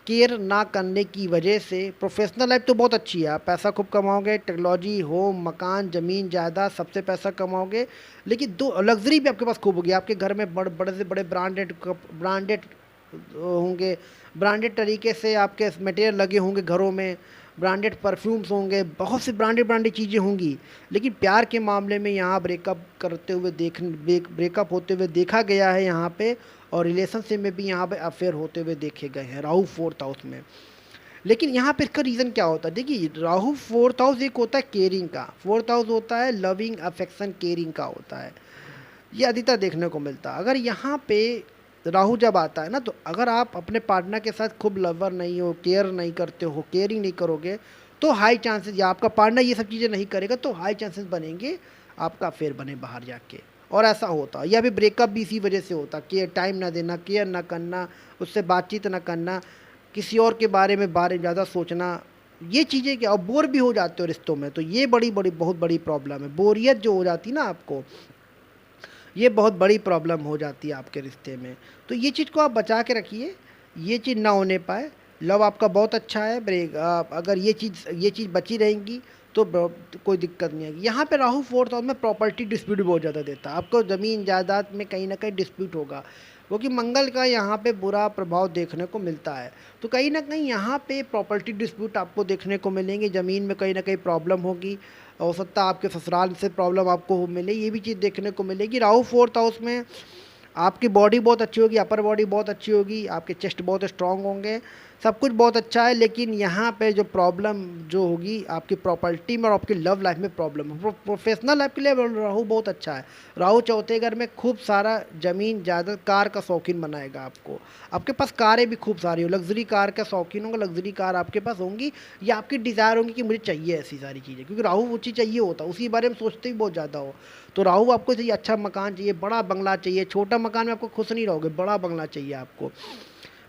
A: केयर ना करने की वजह से प्रोफेशनल लाइफ तो बहुत अच्छी है, आप पैसा खूब कमाओगे, टेक्नोलॉजी, होम, मकान, ज़मीन, जायदाद, सबसे पैसा कमाओगे, लेकिन दो लग्जरी भी आपके पास खूब होगी। आपके घर में बड़े से बड़े ब्रांडेड होंगे, ब्रांडेड तरीके से आपके मटेरियल लगे होंगे घरों में, ब्रांडेड परफ्यूम्स होंगे, बहुत सी ब्रांडेड ब्रांडेड चीज़ें होंगी। लेकिन प्यार के मामले में यहाँ ब्रेकअप होते हुए देखा गया है यहाँ पे, और रिलेशनशिप में भी यहाँ पे अफेयर होते हुए देखे गए हैं राहु फोर्थ हाउस में। लेकिन यहाँ पे इसका रीज़न क्या होता है? देखिए, राहु फोर्थ हाउस एक होता है केयरिंग का, फोर्थ हाउस होता है लविंग, अफेक्शन, केयरिंग का होता है। ये अधिकतर देखने को मिलता है। अगर यहाँ पे राहु जब आता है ना, तो अगर आप अपने पार्टनर के साथ खूब लवर नहीं हो, केयर नहीं करते हो, केयरिंग नहीं करोगे, तो हाई चांसेस, या आपका पार्टनर ये सब चीज़ें नहीं करेगा, तो हाई चांसेस बनेंगे आपका अफेयर बने बाहर जाके। और ऐसा होता, या फिर ब्रेकअप भी इसी वजह से होता, केयर टाइम ना देना, केयर ना करना, उससे बातचीत ना करना, किसी और के बारे में ज़्यादा सोचना, ये चीज़ें क्या, और बोर भी हो जाते हो रिश्तों में। तो ये बड़ी बड़ी बहुत बड़ी प्रॉब्लम है, बोरियत जो हो जाती ना आपको, ये बहुत बड़ी प्रॉब्लम हो जाती है आपके रिश्ते में। तो ये चीज़ को आप बचा के रखिए, ये चीज़ ना होने पाए। लव आपका बहुत अच्छा है, अगर ये चीज़ बची रहेंगी तो कोई दिक्कत नहीं आएगी। यहाँ पे राहु फोर्थ हाउस में प्रॉपर्टी डिस्प्यूट बहुत ज़्यादा देता है आपको, ज़मीन जायदाद में कहीं ना कहीं डिस्प्यूट होगा, क्योंकि मंगल का यहाँ पे बुरा प्रभाव देखने को मिलता है। तो कहीं ना कहीं यहाँ पे प्रॉपर्टी डिस्प्यूट आपको देखने को मिलेंगे, ज़मीन में कहीं ना कहीं प्रॉब्लम होगी, हो सकता है आपके ससुराल से प्रॉब्लम आपको मिले, ये भी चीज़ देखने को मिलेगी। राहु फोर्थ हाउस में आपकी बॉडी बहुत अच्छी होगी, अपर बॉडी बहुत अच्छी होगी, आपके चेस्ट बहुत स्ट्रांग होंगे, सब कुछ बहुत अच्छा है। लेकिन यहाँ पे जो प्रॉब्लम जो होगी आपकी प्रॉपर्टी में और आपकी लव लाइफ में प्रॉब्लम है। प्रोफेशनल लाइफ के लिए राहु बहुत अच्छा है। राहु चौथे घर में खूब सारा ज़मीन जायदाद, कार का शौकीन बनाएगा आपको। आपके पास कारें भी खूब सारी हो, लग्जरी कार का शौकीन होगा, लग्जरी कार आपके पास होंगी, या आपकी डिज़ायर होंगी कि मुझे चाहिए ऐसी सारी चीज़ें, क्योंकि राहु वो चीज़ चाहिए होता है, उसी बारे में सोचते भी बहुत ज़्यादा हो। तो राहु आपको चाहिए अच्छा मकान चाहिए, बड़ा बंगला चाहिए, छोटा मकान में आपको खुश नहीं रहोगे, बड़ा बंगला चाहिए आपको,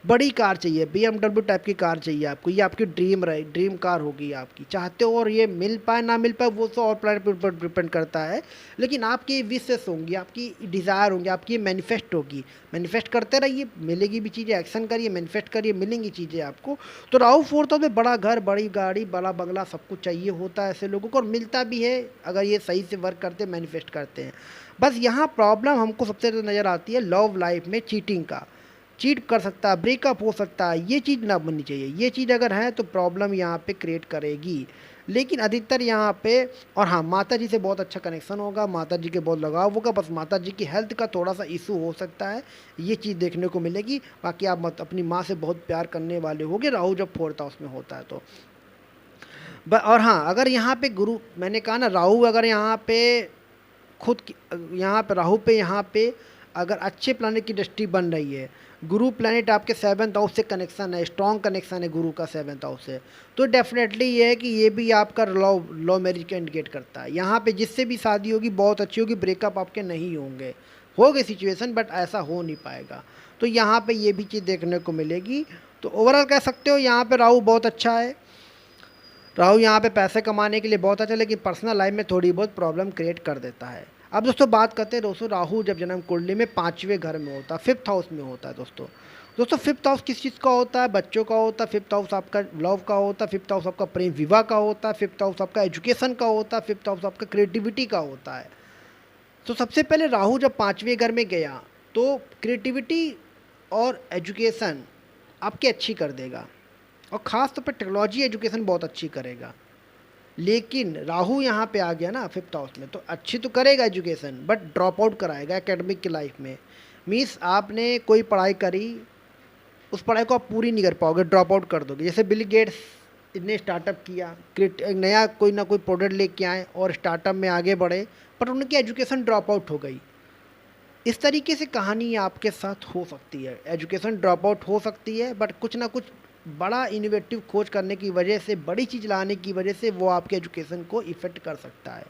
A: बड़ी कार चाहिए, BMW टाइप की कार चाहिए आपको, ये आपकी ड्रीम कार होगी आपकी, चाहते हो। और ये मिल पाए ना मिल पाए वो तो और प्लानट पर डिपेंड करता है, लेकिन आपकी विशेष होंगी, आपकी डिज़ायर होंगी, आपकी मैनिफेस्ट होगी। मैनिफेस्ट करते रहिए, मिलेगी भी चीज़ें, एक्शन करिए, मैनिफेस्ट करिए, मिलेंगी चीज़ें आपको। तो राहु फोर्थ हाउस में बड़ा घर, बड़ी गाड़ी, बड़ा बंगला, सब कुछ चाहिए होता है ऐसे लोगों को, और मिलता भी है अगर ये सही से वर्क करते, मैनिफेस्ट करते हैं। बस यहाँ प्रॉब्लम हमको सबसे ज़्यादा नज़र आती है लव लाइफ में चीटिंग का, चीट कर सकता है, ब्रेकअप हो सकता है, ये चीज़ ना बननी चाहिए। ये चीज़ अगर है तो प्रॉब्लम यहाँ पे क्रिएट करेगी। लेकिन अधिकतर यहाँ पे, और हाँ, माता जी से बहुत अच्छा कनेक्शन होगा, माता जी के बहुत लगाव होगा, बस माता जी की हेल्थ का थोड़ा सा इशू हो सकता है, ये चीज़ देखने को मिलेगी। बाकी आप अपनी माँ से बहुत प्यार करने वाले होगे राहु जब फोर्थ हाउस में होता है तो। और हाँ, अगर यहाँ पे गुरु, मैंने कहा ना, राहु अगर यहाँ पे यहाँ पे राहु पे यहाँ पे अगर अच्छे प्लानिट की दृष्टि बन रही है, गुरु प्लैनेट आपके 7th हाउस से कनेक्शन है, स्ट्रॉन्ग कनेक्शन है गुरु का 7th हाउस से, तो डेफिनेटली ये है कि ये भी आपका लव मैरिज का इंडिकेट करता है। यहाँ पे जिससे भी शादी होगी बहुत अच्छी होगी, ब्रेकअप आपके नहीं होंगे, हो गई सिचुएशन बट ऐसा हो नहीं पाएगा। तो यहाँ पे ये भी चीज़ देखने को मिलेगी। तो ओवरऑल कह सकते हो यहाँ पे राहु बहुत अच्छा है। राहु यहाँ पे पैसे कमाने के लिए बहुत अच्छा, लेकिन पर्सनल लाइफ में थोड़ी बहुत प्रॉब्लम क्रिएट कर देता है। अब दोस्तों बात करते हैं दोस्तों, राहु जब जन्म कुंडली में 5वें घर में होता है, 5th हाउस में होता है दोस्तों 5th हाउस किस चीज़ का होता है? बच्चों का होता है। 5th हाउस आपका लव का होता है। 5th हाउस आपका प्रेम विवाह का होता है। 5th हाउस आपका एजुकेशन का होता है। 5th हाउस आपका क्रिएटिविटी का होता है। तो सबसे पहले राहु जब 5वें घर में गया तो क्रिएटिविटी और एजुकेशन आपकी अच्छी कर देगा, और ख़ास तौर पर टेक्नोलॉजी एजुकेशन बहुत अच्छी करेगा। लेकिन राहु यहाँ पे आ गया ना 5th हाउस में, तो अच्छी तो करेगा एजुकेशन, बट ड्रॉप आउट कराएगा एकेडमिक की लाइफ में। मीन्स आपने कोई पढ़ाई करी, उस पढ़ाई को आप पूरी नहीं कर पाओगे, ड्रॉप आउट कर दोगे। जैसे बिल गेट्स ने स्टार्टअप किया, नया कोई ना कोई प्रोडक्ट लेके आए और स्टार्टअप में आगे बढ़े, पर उनकी एजुकेशन ड्रॉप आउट हो गई। इस तरीके से कहानी आपके साथ हो सकती है, एजुकेशन ड्रॉप आउट हो सकती है, बट कुछ ना कुछ बड़ा इनोवेटिव खोज करने की वजह से, बड़ी चीज़ लाने की वजह से वो आपके एजुकेशन को इफ़ेक्ट कर सकता है।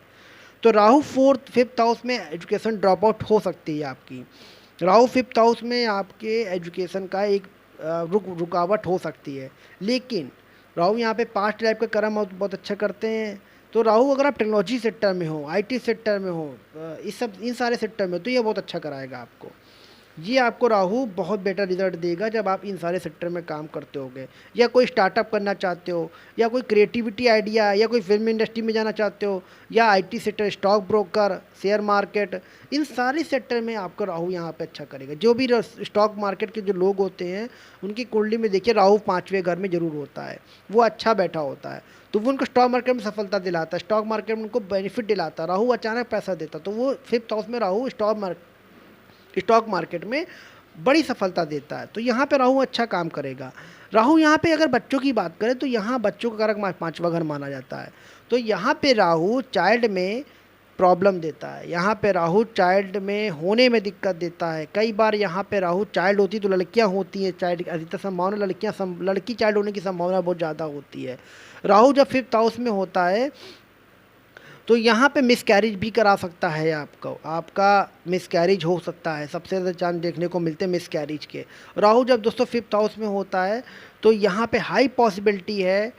A: तो राहु 5th हाउस में एजुकेशन ड्रॉप आउट हो सकती है आपकी। राहु 5th हाउस में आपके एजुकेशन का एक रुकावट हो सकती है। लेकिन राहु यहाँ पे पास्ट लाइफ का कर्म बहुत अच्छा करते हैं, तो राहु अगर आप टेक्नोलॉजी सेक्टर में हो, आईटी सेक्टर में हो, इस सब इन सारे सेक्टर में, तो ये बहुत अच्छा कराएगा आपको। ये आपको राहु बहुत बेटर रिजल्ट देगा जब आप इन सारे सेक्टर में काम करते होगे, या कोई स्टार्टअप करना चाहते हो, या कोई क्रिएटिविटी आइडिया, या कोई फिल्म इंडस्ट्री में जाना चाहते हो, या IT sector, stock broker, share market, इन सारे सेक्टर में आपको राहु यहाँ पे अच्छा करेगा। जो भी स्टॉक मार्केट के जो लोग होते हैं उनकी कुंडली में देखिए राहु 5वें घर में जरूर होता है, वो अच्छा बैठा होता है, तो वो उनको स्टॉक मार्केट में सफलता दिलाता है, स्टॉक मार्केट में उनको बेनिफिट दिलाता है। राहु अचानक पैसा देता, तो वो 5th हाउस में राहु स्टॉक मार्केट में बड़ी सफलता देता है। तो यहाँ पे राहु अच्छा काम करेगा। राहु यहाँ पे अगर बच्चों की बात करें तो यहाँ बच्चों का कारक 5वां घर माना जाता है, तो यहाँ पे राहु चाइल्ड में प्रॉब्लम देता है। यहाँ पे राहु चाइल्ड में होने में दिक्कत देता है। कई बार यहाँ पे राहु चाइल्ड होती तो लड़कियाँ होती हैं, चाइल्ड अधिकतर संभावना लड़की चाइल्ड होने की संभावना बहुत ज़्यादा होती है। राहु जब 5th हाउस में होता है तो यहाँ पे मिसकैरेज भी करा सकता है आपको, आपका मिसकैरेज हो सकता है, सबसे ज़्यादा चांस देखने को मिलते हैं मिसकैरेज के। राहु जब दोस्तों 5th हाउस में होता है तो यहाँ पे हाई पॉसिबिलिटी है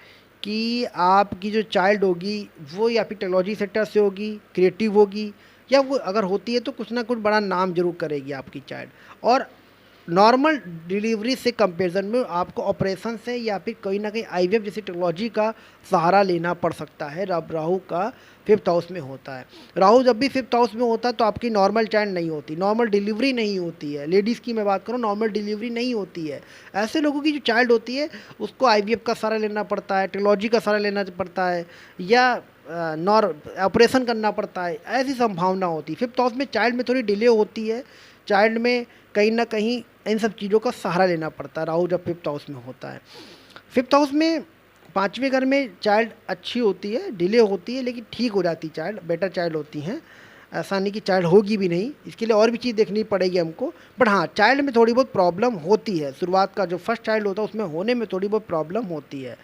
A: कि आपकी जो चाइल्ड होगी वो या फिर टेक्नोलॉजी सेक्टर से होगी, क्रिएटिव होगी, या वो अगर होती है तो कुछ ना कुछ बड़ा नाम जरूर करेगी आपकी चाइल्ड। और नॉर्मल डिलीवरी से कंपैरिजन में आपको ऑपरेशन से या फिर कहीं ना कहीं आईवीएफ जैसी टेक्नोलॉजी का सहारा लेना पड़ सकता है। जब राहु का 5th हाउस में होता है, राहु जब भी 5th हाउस में होता है तो आपकी नॉर्मल चाइल्ड नहीं होती, नॉर्मल डिलीवरी नहीं होती है। लेडीज़ की मैं बात करूँ, नॉर्मल डिलीवरी नहीं होती है। ऐसे लोगों की जो चाइल्ड होती है उसको आईवीएफ का सहारा लेना पड़ता है, टेक्नोलॉजी का सहारा लेना पड़ता है, या ऑपरेशन करना पड़ता है, ऐसी संभावना होती है। 5th हाउस में चाइल्ड में थोड़ी डिले होती है, चाइल्ड में कहीं ना कहीं इन सब चीज़ों का सहारा लेना पड़ता है राहु जब 5th हाउस में होता है। 5th हाउस में 5वें घर में चाइल्ड अच्छी होती है, डिले होती है, लेकिन ठीक हो जाती चाइल्ड, बेटर चाइल्ड होती हैं। ऐसा नहीं कि चाइल्ड होगी भी नहीं, इसके लिए और भी चीज़ देखनी पड़ेगी हमको, बट हाँ चाइल्ड में थोड़ी बहुत प्रॉब्लम होती है। शुरुआत का जो फर्स्ट चाइल्ड होता है उसमें होने में थोड़ी बहुत प्रॉब्लम होती है।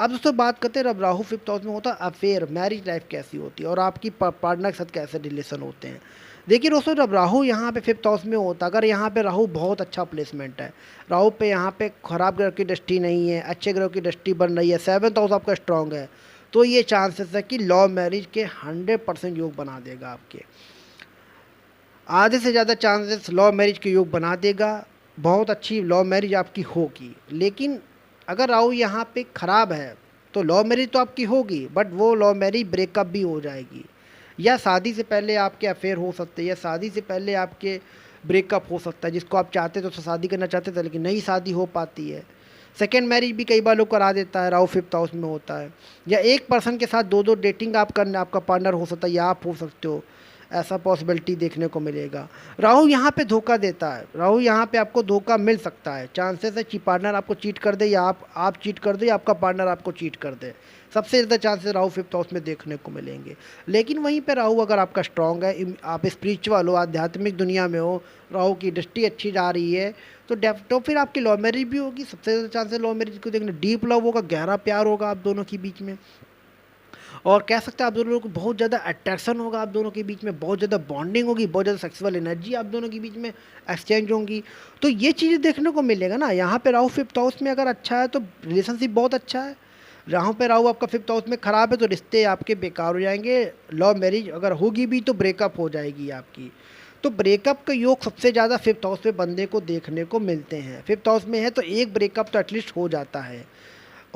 A: अब दोस्तों बात करते हैं अब राहु 5th हाउस में होता है, अफेयर, मैरिज लाइफ कैसी होती है और आपकी पार्टनर के साथ कैसे रिलेशन होते हैं। देखिए दोस्तों, जब राहु यहाँ पे 5th हाउस में होता है, अगर यहाँ पे राहु बहुत अच्छा प्लेसमेंट है, राहु पे यहाँ पे खराब ग्रह की दृष्टि नहीं है, अच्छे ग्रह की दृष्टि बन रही है, 7th हाउस आपका स्ट्रांग है, तो ये चांसेस है कि लव मैरिज के 100% योग बना देगा। आपके आधे से ज़्यादा चांसेस लव मैरिज के योग बना देगा। बहुत अच्छी लव मैरिज आपकी होगी। लेकिन अगर राहु यहाँ पे ख़राब है तो लव मैरिज तो आपकी होगी, बट वो लव मैरिज ब्रेकअप भी हो जाएगी, या शादी से पहले आपके अफेयर हो सकते हैं, या शादी से पहले आपके ब्रेकअप हो सकता है। जिसको आप चाहते तो उससे शादी करना चाहते थे लेकिन नहीं शादी हो पाती है। सेकेंड मैरिज भी कई बार लोग करा देता है, राहु 5th हाउस में होता है। या एक पर्सन के साथ दो डेटिंग आप करना, आपका पार्टनर हो सकता है या आप हो सकते हो, ऐसा पॉसिबिलिटी देखने को मिलेगा। राहु यहाँ पे धोखा देता है, राहु यहाँ पे आपको धोखा मिल सकता है। चांसेस है कि पार्टनर आपको चीट कर दे, या आप चीट कर दे, या आपका पार्टनर आपको चीट कर दे। सबसे ज़्यादा चांसेस राहु 5th हाउस में देखने को मिलेंगे। लेकिन वहीं पे राहु अगर आपका स्ट्रांग है, आप स्पिरिचुअल हो, आध्यात्मिक दुनिया में हो, राहु की दृष्टि अच्छी जा रही है, तो फिर आपकी लव मैरिज भी होगी। सबसे ज़्यादा चांसेस लव मैरिज को देखने, डीप लव होगा, गहरा प्यार होगा आप दोनों के बीच में, और कह सकते हैं आप दोनों को बहुत ज़्यादा अट्रैक्शन होगा, आप दोनों के बीच में बहुत ज़्यादा बॉन्डिंग होगी, बहुत ज़्यादा सेक्सुअल एनर्जी आप दोनों के बीच में एक्सचेंज होंगी। तो ये चीज़ें देखने को मिलेगा ना। यहाँ पे राहु 5th हाउस में अगर अच्छा है तो रिलेशनशिप बहुत अच्छा है। यहाँ पे राहु आपका 5th हाउस में ख़राब है तो रिश्ते आपके बेकार हो जाएंगे। लव मैरिज अगर होगी भी तो ब्रेकअप हो जाएगी आपकी। तो ब्रेकअप का योग सबसे ज़्यादा 5th हाउस में बंदे को देखने को मिलते हैं। 5th हाउस में है तो एक ब्रेकअप तो एटलीस्ट हो जाता है।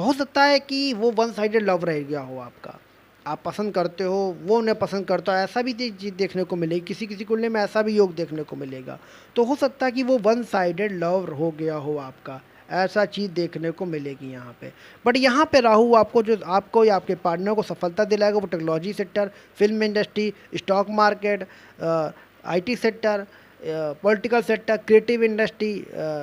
A: हो सकता है कि वो वन साइडेड लव रह गया हो आपका, आप पसंद करते हो, वो उन्हें पसंद करता है, ऐसा भी चीज़ देखने को मिलेगी। किसी किसी कुंडली में ऐसा भी योग देखने को मिलेगा। तो हो सकता है कि वो वन साइडेड लव हो गया हो आपका, ऐसा चीज़ देखने को मिलेगी यहाँ पे। बट यहाँ पे राहु आपको या आपके पार्टनर को सफलता दिलाएगा। वो technology sector, film industry, stock market, IT sector, political sector, creative industry,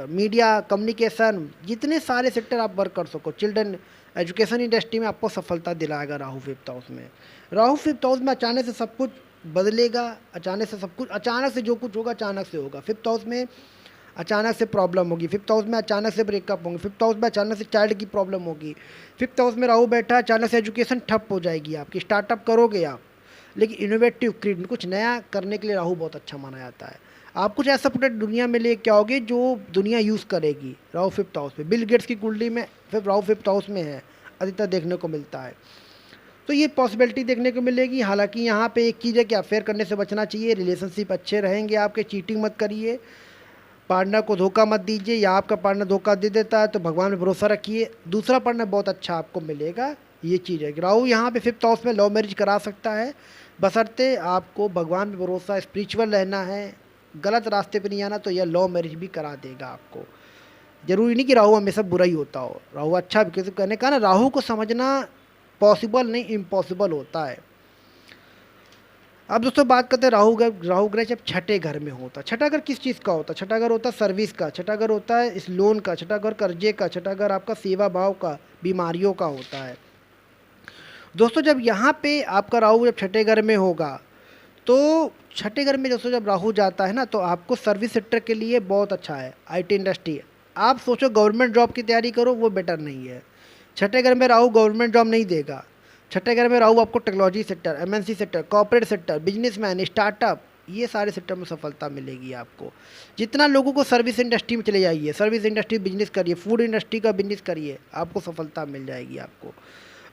A: media, communication, जितने सारे सेक्टर आप वर्क कर सको, चिल्ड्रन एजुकेशन इंडस्ट्री में आपको सफलता दिलाएगा राहु 5th हाउस में। राहु 5th हाउस में अचानक से सब कुछ बदलेगा, अचानक से जो कुछ होगा अचानक से होगा। 5th हाउस में अचानक से प्रॉब्लम होगी, 5th हाउस में अचानक से ब्रेकअप होंगे, 5th हाउस में अचानक से चाइल्ड की प्रॉब्लम होगी। 5th हाउस में राहु बैठा है, अचानक से एजुकेशन ठप हो जाएगी आपकी, स्टार्टअप करोगे आप, लेकिन इनोवेटिव क्रिएट कुछ नया करने के लिए राहु बहुत अच्छा माना जाता है। आप कुछ ऐसा प्रोडक्ट दुनिया में ले क्या होगे जो दुनिया यूज़ करेगी। राहु 5th हाउस में, बिल गेट्स की कुंडली में फिर राहु 5th हाउस में है, अधिकतर देखने को मिलता है। तो ये पॉसिबिलिटी देखने को मिलेगी। हालांकि यहाँ पे एक चीज़ है कि अफेयर करने से बचना चाहिए, रिलेशनशिप अच्छे रहेंगे आपके, चीटिंग मत करिए, पार्टनर को धोखा मत दीजिए, या आपका पार्टनर धोखा दे देता है तो भगवान पे भरोसा रखिए, दूसरा पार्टनर बहुत अच्छा आपको मिलेगा। ये चीज़ है कि राहु यहाँ पे 5th हाउस में लव मैरिज करा सकता है, बशर्ते आपको भगवान पे भरोसा, स्पिरिचुअल रहना है, गलत रास्ते पे नहीं आना, तो यह लव मैरिज भी करा देगा आपको। जरूरी नहीं कि राहु हमेशा बुरा ही होता हो, राहु अच्छा भी, किसी कहने का ना, राहु को समझना पॉसिबल नहीं इम्पॉसिबल होता है। अब दोस्तों बात करते हैं राहु ग्रह जब छठे घर में होता। छठा घर किस चीज़ का होता है? छठा घर होता है सर्विस का, छठा घर होता है इस लोन का, छठा घर कर्जे का, छठा घर आपका सेवा भाव का, बीमारियों का होता है। दोस्तों जब यहाँ पे आपका राहु जब छठे घर में होगा, तो छठे घर में दोस्तों जब राहु जाता है ना, तो आपको सर्विस सेक्टर के लिए बहुत अच्छा है, आईटी इंडस्ट्री। आप सोचो गवर्नमेंट जॉब की तैयारी करो, वो बेटर नहीं है। छठे घर में राहु गवर्नमेंट जॉब नहीं देगा। छठे घर में राहु आपको technology sector, MNC sector, corporate sector, businessman, startup, ये सारे सेक्टर में सफलता मिलेगी आपको। जितना लोगों को सर्विस इंडस्ट्री में चले जाइए, सर्विस इंडस्ट्री बिजनेस करिए, फूड इंडस्ट्री का बिजनेस करिए, आपको सफलता मिल जाएगी आपको।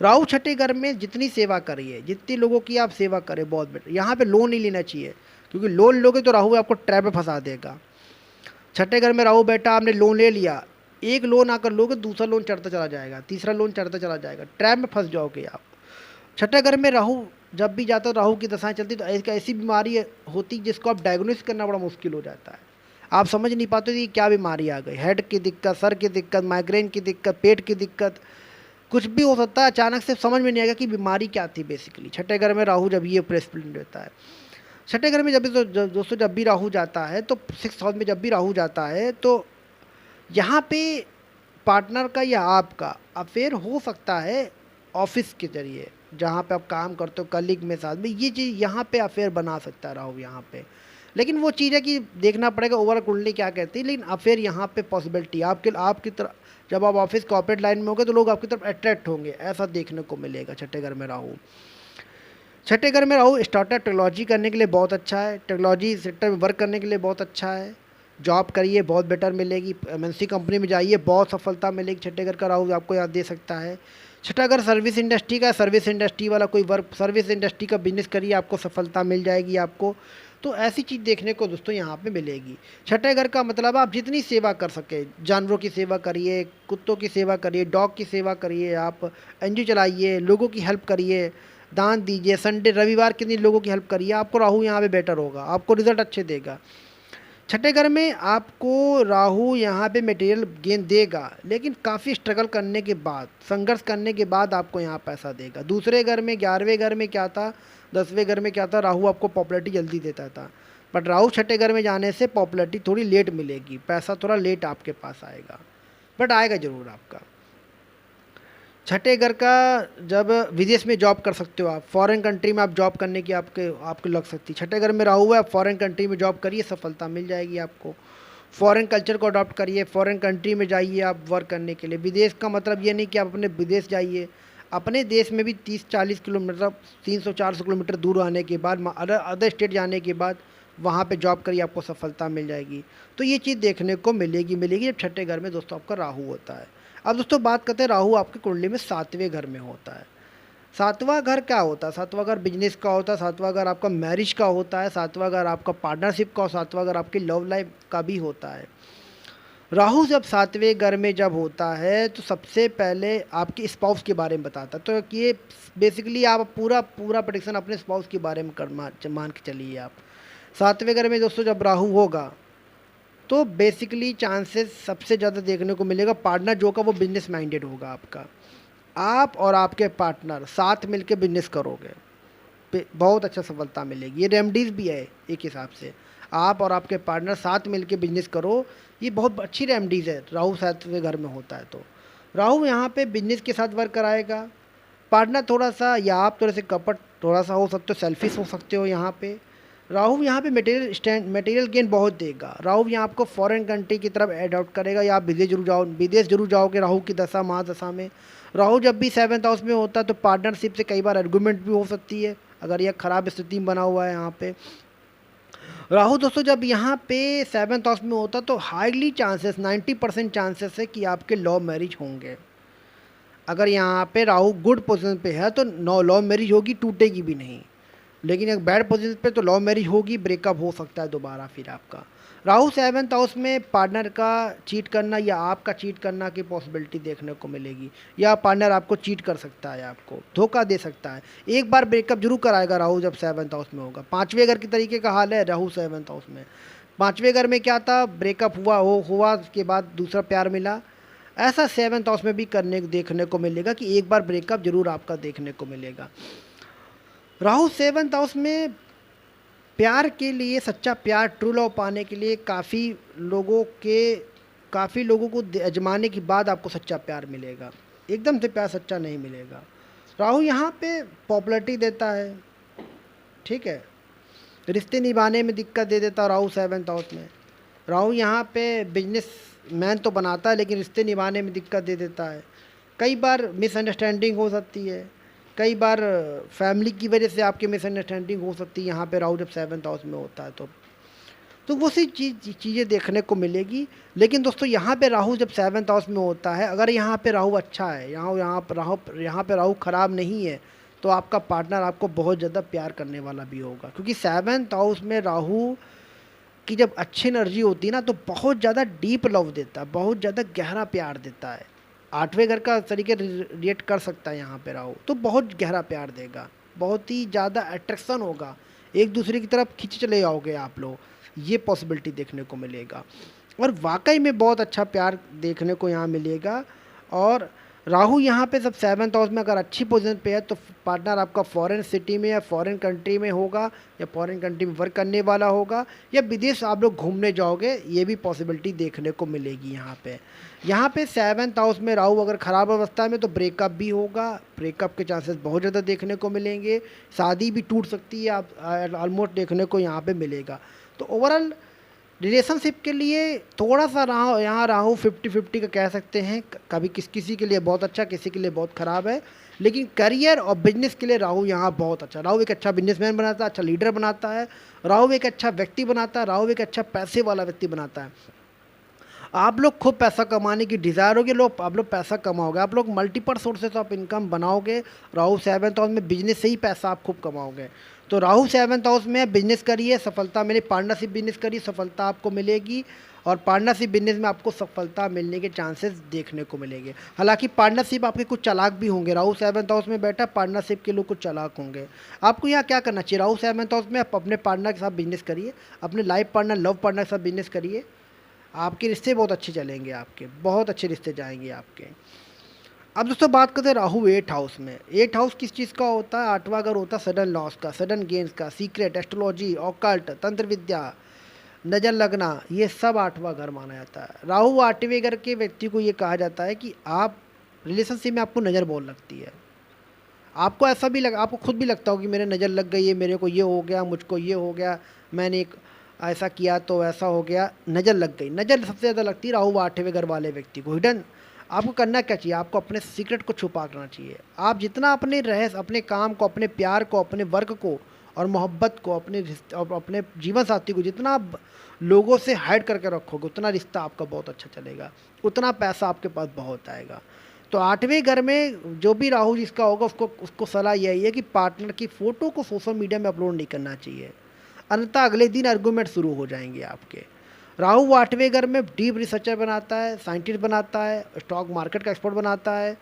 A: राहु छठे घर में जितनी सेवा करिए, जितनी लोगों की आप सेवा करें, बहुत बेटर। यहाँ पे लोन नहीं लेना चाहिए, क्योंकि लोन लोगे तो राहु आपको ट्रैप में फंसा देगा। छठे घर में राहु बैठा, आपने लोन ले लिया, एक लोन आकर लोगे, दूसरा लोन चढ़ता चला जाएगा, तीसरा लोन चढ़ता चला जाएगा, ट्रैप में फंस जाओगे आप। छठे घर में राहु जब भी जाता है, राहु की दशाएं चलती, तो ऐसी बीमारी होती जिसको आप डायग्नोस करना बड़ा मुश्किल हो जाता है। आप समझ नहीं पाते कि क्या बीमारी आ गई, हेड की दिक्कत, सर की दिक्कत, माइग्रेन की दिक्कत, पेट की दिक्कत, कुछ भी हो सकता है। अचानक से समझ में नहीं आएगा कि बीमारी क्या थी बेसिकली। छठे घर में राहु जब ये प्लेसमेंट देता है, छठे घर में जब भी दोस्तों जब भी राहु जाता है, तो 6th हाउस में जब भी राहु जाता है, तो यहाँ पे पार्टनर का या आपका अफेयर हो सकता है ऑफिस के जरिए, जहाँ पे आप काम करते हो कलीग में साथ में, ये चीज़ यहाँ पे अफेयर बना सकता है राहु यहाँ पे। लेकिन वो चीज़ है कि देखना पड़ेगा ओवरऑल कुंडली क्या कहती है, लेकिन अफेयर यहाँ पे पॉसिबिलिटी आपकी तरफ, जब आप ऑफिस कॉर्पोरेट लाइन में होंगे तो लोग आपकी तरफ अट्रैक्ट होंगे, ऐसा देखने को मिलेगा छठे घर में राहु। छठे घर में राहु स्टार्टअप टेक्नोलॉजी करने के लिए बहुत अच्छा है, टेक्नोलॉजी सेक्टर में वर्क करने के लिए बहुत अच्छा है। जॉब करिए, बहुत बेटर मिलेगी, एमएनसी कंपनी में जाइए, बहुत सफलता मिलेगी। छठे घर का राहु आपको याद दे सकता है। छठा घर सर्विस इंडस्ट्री का, सर्विस इंडस्ट्री वाला कोई वर्क, सर्विस इंडस्ट्री का बिजनेस करिए, आपको सफलता मिल जाएगी आपको। तो ऐसी चीज़ देखने को दोस्तों यहाँ पे मिलेगी। छठे घर का मतलब आप जितनी सेवा कर सके, जानवरों की सेवा करिए, कुत्तों की सेवा करिए, डॉग की सेवा करिए, आप एनजीओ चलाइए, लोगों की हेल्प करिए, दान दीजिए, संडे रविवार के दिन लोगों की हेल्प करिए, आपको राहु यहाँ पे बेटर होगा, आपको रिजल्ट अच्छे देगा। छठे घर में आपको राहु यहाँ पे मटेरियल गेन देगा, लेकिन काफ़ी स्ट्रगल करने के बाद, संघर्ष करने के बाद आपको यहाँ पैसा देगा। दूसरे घर में, 11वें घर में क्या था, 10वें घर में क्या था, राहु आपको पॉपुलैरिटी जल्दी देता था, बट राहु छठे घर में जाने से पॉपुलैरिटी थोड़ी लेट मिलेगी, पैसा थोड़ा लेट आपके पास आएगा, बट आएगा ज़रूर आपका। छठे घर का जब विदेश में जॉब कर सकते हो आप, फॉरेन कंट्री में आप जॉब करने की आपको लग सकती है। छठे घर में राहु है, आप फॉरेन कंट्री में जॉब करिए, सफलता मिल जाएगी आपको। फॉरेन कल्चर को अडॉप्ट करिए, फॉरेन कंट्री में जाइए आप वर्क करने के लिए। विदेश का मतलब ये नहीं कि आप अपने विदेश जाइए, अपने देश में भी 30-40 किलोमीटर, 300-400 किलोमीटर दूर आने के बाद, अदर स्टेट जाने के बाद वहाँ पे जॉब करिए, आपको सफलता मिल जाएगी। तो ये चीज़ देखने को मिलेगी जब छठे घर में दोस्तों आपका राहु होता है। अब दोस्तों बात करते हैं राहु आपकी कुंडली में 7वें घर में होता है। 7वां घर क्या होता है? 7वां घर बिजनेस का होता है, 7वां घर आपका मैरिज का होता है, 7वां घर आपका पार्टनरशिप का, और 7वां घर आपकी लव लाइफ का भी होता है। राहु जब 7वें घर में जब होता है, तो सबसे पहले आपके स्पाउस के बारे में बताता है। तो ये बेसिकली आप पूरा प्रेडिक्शन अपने स्पाउस के बारे में मान के चलिए आप। 7वें घर में दोस्तों जब राहु होगा, तो बेसिकली चांसेस सबसे ज़्यादा देखने को मिलेगा पार्टनर जो का वो बिजनेस माइंडेड होगा आपका। आप और आपके पार्टनर साथ मिलके बिजनेस करोगे, बहुत अच्छा सफलता मिलेगी। ये रेमडीज़ भी है एक हिसाब से, आप और आपके पार्टनर साथ मिलके बिजनेस करो, ये बहुत अच्छी रेमडीज़ है। राहु 7वें घर में होता है, तो राहु यहाँ पे बिजनेस के साथ वर्क कराएगा। पार्टनर थोड़ा सा, या आप थोड़े से कपट थोड़ा सा हो सकते हो, सेल्फिश हो सकते हो यहाँ पे। राहु यहाँ पे मटेरियल गेन बहुत देगा। राहु यहाँ आपको फॉरेन कंट्री की तरफ एडॉप्ट करेगा, या आप विदेश जरूर जाओगे राहु की दशा महादशा में। राहु जब भी 7th हाउस में होता है, तो पार्टनरशिप से कई बार आर्गुमेंट भी हो सकती है, अगर यह खराब स्थिति में बना हुआ है यहाँ पे। राहु दोस्तों जब यहाँ पे 7th हाउस में होता, तो हाईली चांसेस, 90% चांसेस है कि आपके लव मैरिज होंगे। अगर यहाँ पे राहु गुड पोजीशन पे है तो नो लव मैरिज होगी, टूटेगी भी नहीं। लेकिन एक बैड पोजीशन पे तो लव मैरिज होगी, ब्रेकअप हो सकता है दोबारा फिर आपका। राहु सेवन्थ हाउस में पार्टनर का चीट करना या आपका चीट करना की पॉसिबिलिटी देखने को मिलेगी, या पार्टनर आपको चीट कर सकता है, आपको धोखा दे सकता है। एक बार ब्रेकअप जरूर कराएगा राहु जब सेवन्थ हाउस में होगा। पाँचवें घर की तरीके का हाल है राहु सेवन्थ हाउस में। पाँचवें घर में क्या था, ब्रेकअप हुआ उसके बाद दूसरा प्यार मिला। ऐसा सेवन्थ हाउस में भी करने देखने को मिलेगा कि एक बार ब्रेकअप जरूर आपका देखने को मिलेगा। राहु सेवन्थ हाउस में प्यार के लिए, सच्चा प्यार, ट्रू लव पाने के लिए काफ़ी लोगों को आजमाने के बाद आपको सच्चा प्यार मिलेगा। एकदम से प्यार सच्चा नहीं मिलेगा। राहु यहाँ पे पॉपुलैरिटी देता है, ठीक है, रिश्ते निभाने में दिक्कत दे देता है राहु सेवन्थ हाउस में। राहु यहाँ पे बिजनेस मैन तो बनाता है लेकिन रिश्ते निभाने में दिक्कत दे देता है। कई बार मिसअंडरस्टैंडिंग हो सकती है, कई बार फैमिली की वजह से आपकी मिसअंडरस्टैंडिंग हो सकती है यहाँ पे राहु जब सेवन्थ हाउस में होता है तो वो सी चीज़ें देखने को मिलेगी। लेकिन दोस्तों यहाँ पे राहु जब सेवन्थ हाउस में होता है, अगर यहाँ पे राहु अच्छा है, यहाँ पे राहु ख़राब नहीं है, तो आपका पार्टनर आपको बहुत ज़्यादा प्यार करने वाला भी होगा। क्योंकि सेवन्थ हाउस में राहु की जब अच्छी एनर्जी होती है ना तो बहुत ज़्यादा डीप लव देता है, बहुत ज़्यादा गहरा प्यार देता है। आठवें घर का तरीके रिएक्ट कर सकता है यहाँ पे राहु, तो बहुत गहरा प्यार देगा, बहुत ही ज़्यादा अट्रैक्शन होगा, एक दूसरे की तरफ खींच चले जाओगे आप लोग, ये पॉसिबिलिटी देखने को मिलेगा। और वाकई में बहुत अच्छा प्यार देखने को यहाँ मिलेगा। और राहु यहाँ पे सब सेवन्थ हाउस में अगर अच्छी पोजीशन पे है तो पार्टनर आपका फॉरेन सिटी में या फॉरेन कंट्री में होगा, या फॉरेन कंट्री में वर्क करने वाला होगा, या विदेश आप लोग घूमने जाओगे, ये भी पॉसिबिलिटी देखने को मिलेगी यहाँ पे सेवन्थ हाउस में राहु अगर ख़राब अवस्था में तो ब्रेकअप भी होगा, ब्रेकअप के चांसेस बहुत ज़्यादा देखने को मिलेंगे, शादी भी टूट सकती है, आप ऑलमोस्ट देखने को यहाँ पे मिलेगा। तो ओवरऑल रिलेशनशिप के लिए थोड़ा सा यहाँ राहु 50-50 का कह सकते हैं, कभी किसी के लिए बहुत अच्छा, किसी के लिए बहुत ख़राब है। लेकिन करियर और बिजनेस के लिए राहु यहाँ बहुत अच्छा, राहु एक अच्छा बिजनेसमैन बनाता है, अच्छा लीडर बनाता है, राहु एक अच्छा व्यक्ति बनाता है, राहु एक अच्छा पैसे वाला व्यक्ति बनाता है। आप लोग खूब पैसा कमाने की डिज़ायर होगी, आप लोग पैसा कमाओगे, आप लोग मल्टीपल सोर्सेस ऑफ इनकम बनाओगे। राहु सेवन्थ हाउस में बिजनेस से ही पैसा आप खूब कमाओगे। तो राहु सेवन्थ हाउस में बिजनेस करिए, सफलता मिले, पार्टनरशिप बिजनेस करिए, सफलता आपको मिलेगी। और पार्टनरशिप बिजनेस में आपको सफलता मिलने के चांसेस देखने को मिलेंगे। हालांकि पार्टनरशिप आपके कुछ चालाक भी होंगे, राहु सेवन्थ हाउस में बैठा पार्टनरशिप के लोग कुछ चालाक होंगे। आपको यहाँ क्या करना चाहिए, राहु सेवन्थ हाउस में आप अपने पार्टनर के साथ बिजनेस करिए, अपने लाइफ पार्टनर, लव पार्टनर के साथ बिजनेस करिए, आपके रिश्ते बहुत अच्छे चलेंगे, आपके बहुत अच्छे रिश्ते जाएंगे आपके। अब दोस्तों बात करते हैं राहु 8 हाउस में। 8 हाउस किस चीज़ का होता है, आठवां घर होता है सडन लॉस का, सडन गेंस का, सीक्रेट, एस्ट्रोलॉजी, ऑकल्ट, तंत्र विद्या, नज़र लगना, ये सब आठवां घर माना जाता है। राहु आठवें घर के व्यक्ति को ये कहा जाता है कि आप रिलेशनशिप में आपको नज़र बहुत लगती है, आपको ऐसा भी आपको खुद भी लगता हो कि मेरे नज़र लग गई है, मेरे को ये हो गया, मुझको ये हो गया, मैंने एक ऐसा किया तो ऐसा हो गया, नज़र लग गई। नज़र सबसे ज़्यादा लगती है राहु आठवें घर वाले व्यक्ति को। हिडन आपको करना क्या चाहिए, आपको अपने सीक्रेट को छुपा करना चाहिए। आप जितना अपने काम को, अपने प्यार को, अपने वर्क को और मोहब्बत को, अपने जीवन साथी को जितना आप लोगों से हाइड करके रखोगे, उतना रिश्ता आपका बहुत अच्छा चलेगा, उतना पैसा आपके पास बहुत आएगा। तो आठवें घर में जो भी राहु जिसका होगा उसको सलाह यही है कि पार्टनर की फ़ोटो को सोशल मीडिया में अपलोड नहीं करना चाहिए, अन्यथा अगले दिन आर्गूमेंट शुरू हो जाएंगे आपके। राहु आठवें घर में डीप रिसर्चर बनाता है, साइंटिस्ट बनाता है, स्टॉक मार्केट का एक्सपर्ट बनाता है।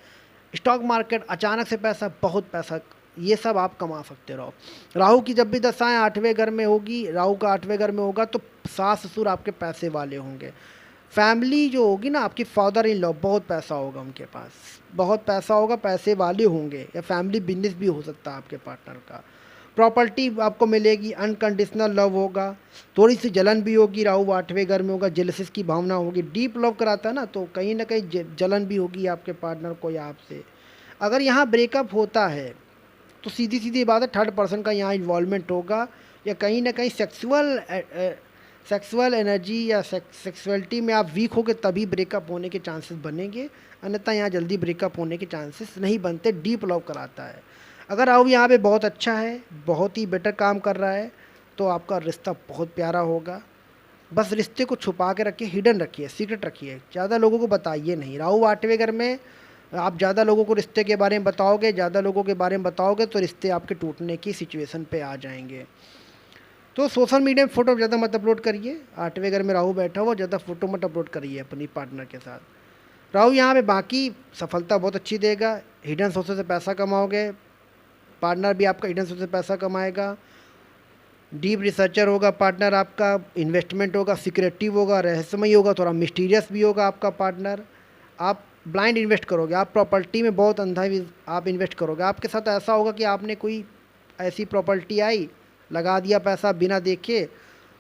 A: स्टॉक मार्केट, अचानक से पैसा, बहुत पैसा, ये सब आप कमा सकते रहो। राहु की जब भी दशाएं आठवें घर में होगी, राहु का आठवें घर में होगा तो सास ससुर आपके पैसे वाले होंगे। फैमिली जो होगी ना आपकी, फादर इन लॉ, बहुत पैसा होगा उनके पास, बहुत पैसा होगा, पैसे वाले होंगे, या फैमिली बिजनेस भी हो सकता है आपके पार्टनर का। प्रॉपर्टी आपको मिलेगी, अनकंडीशनल लव होगा, थोड़ी सी जलन भी होगी, राहु आठवें घर में होगा, जेलसिस की भावना होगी। डीप लव कराता है ना, तो कहीं ना कहीं जलन भी होगी आपके पार्टनर को या आपसे। अगर यहाँ ब्रेकअप होता है तो सीधी सीधी बात है, थर्ड पर्सन का यहाँ इन्वॉल्वमेंट होगा, या कहीं ना कहीं सेक्सुअल एनर्जी या सेक्सुअलिटी में आप वीक होगे तभी ब्रेकअप होने के चांसेस बनेंगे, अन्यथा यहाँ जल्दी ब्रेकअप होने के चांसेस नहीं बनते। डीप लव कराता है। अगर राहु यहाँ पे बहुत अच्छा है, बहुत ही बेटर काम कर रहा है, तो आपका रिश्ता बहुत प्यारा होगा। बस रिश्ते को छुपा के रखिए, हिडन रखिए, सीक्रेट रखिए, ज़्यादा लोगों को बताइए नहीं। राहु आठवें घर में आप ज़्यादा लोगों को रिश्ते के बारे में बताओगे, ज़्यादा लोगों के बारे में बताओगे तो रिश्ते आपके टूटने की सिचुएशन पे आ जाएंगे। तो सोशल मीडिया में फ़ोटो ज़्यादा मत अपलोड करिए। 8वें घर में राहु बैठा हुआ, ज़्यादा फ़ोटो मत अपलोड करिए अपनी पार्टनर के साथ। राहु यहाँ पे बाकी सफलता बहुत अच्छी देगा, हिडन सोर्सेज से पैसा कमाओगे, पार्टनर भी आपका हिडन सोर्स से पैसा कमाएगा, डीप रिसर्चर होगा पार्टनर आपका, इन्वेस्टमेंट होगा, सिक्रेटिव होगा, रहस्यमय होगा, थोड़ा मिस्टीरियस भी होगा आपका पार्टनर। आप ब्लाइंड इन्वेस्ट करोगे, आप प्रॉपर्टी में बहुत अंधा आप इन्वेस्ट करोगे। आपके साथ ऐसा होगा कि आपने कोई ऐसी प्रॉपर्टी आई, लगा दिया पैसा बिना देखे,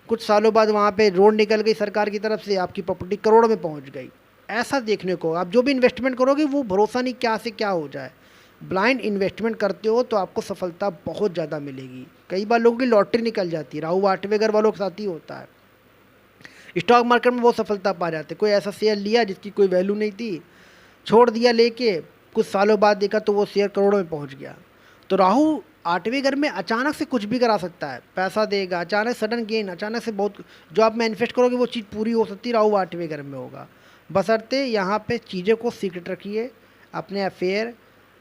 A: कुछ सालों बाद वहाँ पे रोड निकल गई सरकार की तरफ से, आपकी प्रॉपर्टी करोड़ों में पहुँच गई। ऐसा देखने को, आप जो भी इन्वेस्टमेंट करोगे वो भरोसा नहीं क्या से क्या हो जाए। ब्लाइंड इन्वेस्टमेंट करते हो तो आपको सफलता बहुत ज़्यादा मिलेगी। कई बार लोगों की लॉटरी निकल जाती है, राहु 8वें घर वालों के साथ ही होता है। स्टॉक मार्केट में बहुत सफलता पा जाते, कोई ऐसा शेयर लिया जिसकी कोई वैल्यू नहीं थी, छोड़ दिया लेके, कुछ सालों बाद देखा तो वो शेयर करोड़ों में पहुंच गया। तो राहु 8वें घर में अचानक से कुछ भी करा सकता है, पैसा देगा, अचानक सडन गेन, अचानक से बहुत, जो आप मैनिफेस्ट करोगे वो चीज़ पूरी हो सकती है, राहु 8वें घर में होगा। बशर्ते यहाँ पे चीज़ें को सीक्रेट रखिए, अपने अफेयर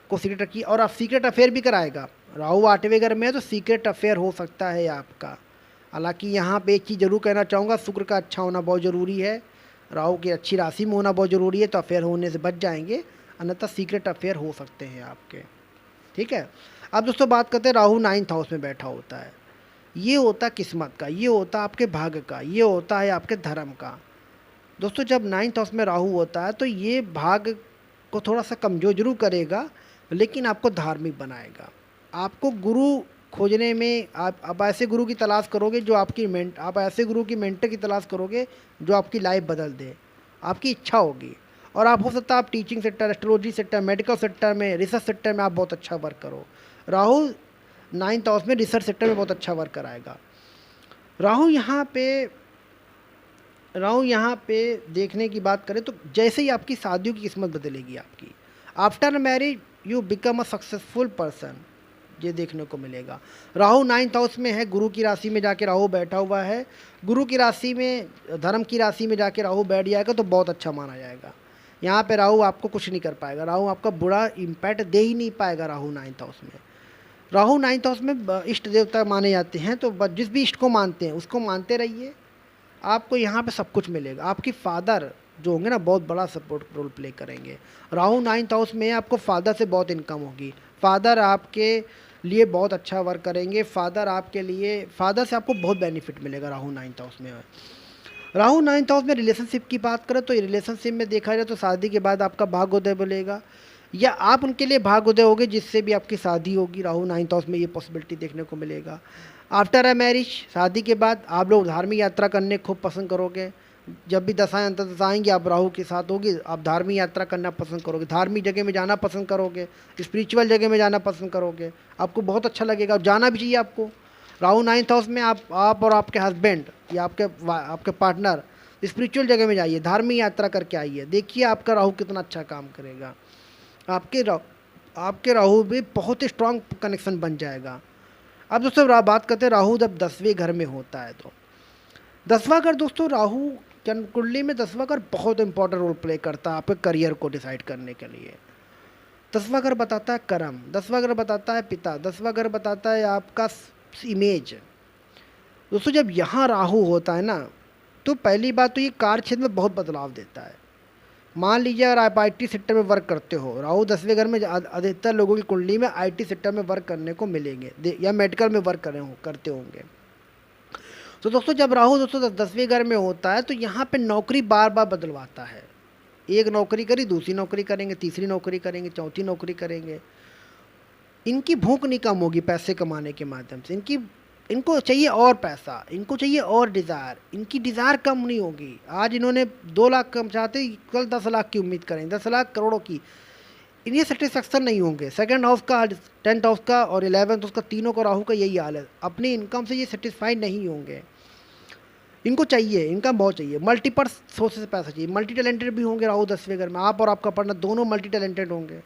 A: को सीक्रेट रखिए, और आप सीक्रेट अफेयर भी कराएगा। राहु 8वें घर में है तो सीक्रेट अफेयर हो सकता है आपका। हालांकि यहाँ पे एक चीज़ जरूर कहना चाहूँगा, शुक्र का अच्छा होना बहुत ज़रूरी है, राहु की अच्छी राशि में होना बहुत ज़रूरी है, तो अफेयर होने से बच जाएंगे, अन्यथा सीक्रेट अफेयर हो सकते हैं आपके। ठीक है। अब दोस्तों बात करते हैं, राहु 9th हाउस में बैठा होता है, ये होता है किस्मत का, ये होता है आपके भाग्य का, ये होता है आपके धर्म का। दोस्तों जब 9th हाउस में राहु होता है तो ये भाग्य को थोड़ा सा कमज़ोर जरूर करेगा, लेकिन आपको धार्मिक बनाएगा। आपको गुरु खोजने में, आप ऐसे गुरु की तलाश करोगे जो आप ऐसे गुरु की मेंटर की तलाश करोगे जो आपकी लाइफ बदल दे, आपकी इच्छा होगी। और आप हो सकता है आप teaching sector, astrology sector, medical sector में, रिसर्च सेक्टर में आप बहुत अच्छा वर्क करो। राहु 9th हाउस में रिसर्च सेक्टर में बहुत अच्छा वर्क कराएगा। राहु यहाँ पे देखने की बात करें तो जैसे ही आपकी शादियों की किस्मत बदलेगी आपकी, after marriage you become a successful person, ये देखने को मिलेगा। राहु 9th हाउस में है, गुरु की राशि में जाके राहु बैठा हुआ है, गुरु की राशि में, धर्म की राशि में जाके राहु बैठ जाएगा तो बहुत अच्छा माना जाएगा। यहाँ पे राहु आपको कुछ नहीं कर पाएगा, राहु आपका बुरा इम्पैक्ट दे ही नहीं पाएगा। राहु 9th हाउस में, राहु 9th हाउस में इष्ट देवता माने जाते हैं, तो जिस भी इष्ट को मानते हैं उसको मानते रहिए, आपको यहाँ पे सब कुछ मिलेगा। आपकी फादर जो होंगे ना बहुत बड़ा सपोर्ट रोल प्ले करेंगे। राहु 9th हाउस में आपको फादर से बहुत इनकम होगी, फादर आपके लिए बहुत अच्छा वर्क करेंगे, फादर से आपको बहुत बेनिफिट मिलेगा। राहु 9th हाउस में, राहु 9th हाउस में रिलेशनशिप की बात करें तो रिलेशनशिप में देखा जाए तो शादी के बाद आपका भाग्योदय बोलेगा, या आप उनके लिए भाग्योदय होगे जिससे भी आपकी शादी होगी। राहु 9th हाउस में ये पॉसिबिलिटी देखने को मिलेगा। आफ्टर अ मैरिज, शादी के बाद आप लोग धार्मिक यात्रा करने खूब पसंद करोगे। जब भी दशाएं अंतर दशा आएंगी आप राहु के साथ होगी, आप धार्मिक यात्रा करना पसंद करोगे, धार्मिक जगह में जाना पसंद करोगे, स्पिरिचुअल जगह में जाना पसंद करोगे, आपको बहुत अच्छा लगेगा, जाना भी चाहिए आपको। राहु 9th हाउस में आप और आपके हस्बैंड या आपके पार्टनर स्पिरिचुअल जगह में जाइए, धार्मिक यात्रा करके आइए, देखिए आपका राहु कितना अच्छा काम करेगा। आपके राहु भी बहुत ही स्ट्रांग कनेक्शन बन जाएगा। अब दोस्तों बात करते हैं राहु जब 10वें घर में होता है तो 10वां घर, दोस्तों राहु जन्म कुंडली में 10वां घर बहुत इंपॉर्टेंट रोल प्ले करता है आपके करियर को डिसाइड करने के लिए। 10वां घर बताता है कर्म, 10वां घर बताता है पिता, 10वां घर बताता है आपका इमेज। दोस्तों जब यहाँ राहु होता है ना तो पहली बात तो ये कार्य क्षेत्र में बहुत बदलाव देता है। मान लीजिए अगर आप आईटी सेक्टर में वर्क करते हो, राहु 10वें घर में अधिकतर लोगों की कुंडली में आईटी सेक्टर में वर्क करने को मिलेंगे या मेडिकल में वर्क करते होंगे। तो दोस्तों जब राहु दोस्तों 10वें घर में होता है तो यहाँ पे नौकरी बार बार बदलवाता है। एक नौकरी करी, दूसरी नौकरी करेंगे, तीसरी नौकरी करेंगे, चौथी नौकरी करेंगे। इनकी भूख नहीं कम होगी पैसे कमाने के माध्यम से, इनको चाहिए और पैसा, इनको चाहिए और डिज़ायर, इनकी डिज़ायर कम नहीं होगी। आज इन्होंने 2 लाख कम चाहते, कल 10 लाख की उम्मीद करें, 10 लाख करोड़ों की, इन्हें सेटिस्फेक्शन नहीं होंगे। 2nd हाउस का, 10th हाउस का और 11th हाउस का, तीनों का राहु का यही हाल है, अपनी इनकम से ये सेटिस्फाइड नहीं होंगे। इनको चाहिए, इनकम बहुत चाहिए, मल्टीपल सोर्सेस से पैसा चाहिए, मल्टी टैलेंटेड भी होंगे। राहु 10वें घर में आप और आपका पार्टनर दोनों मल्टी टैलेंटेड होंगे,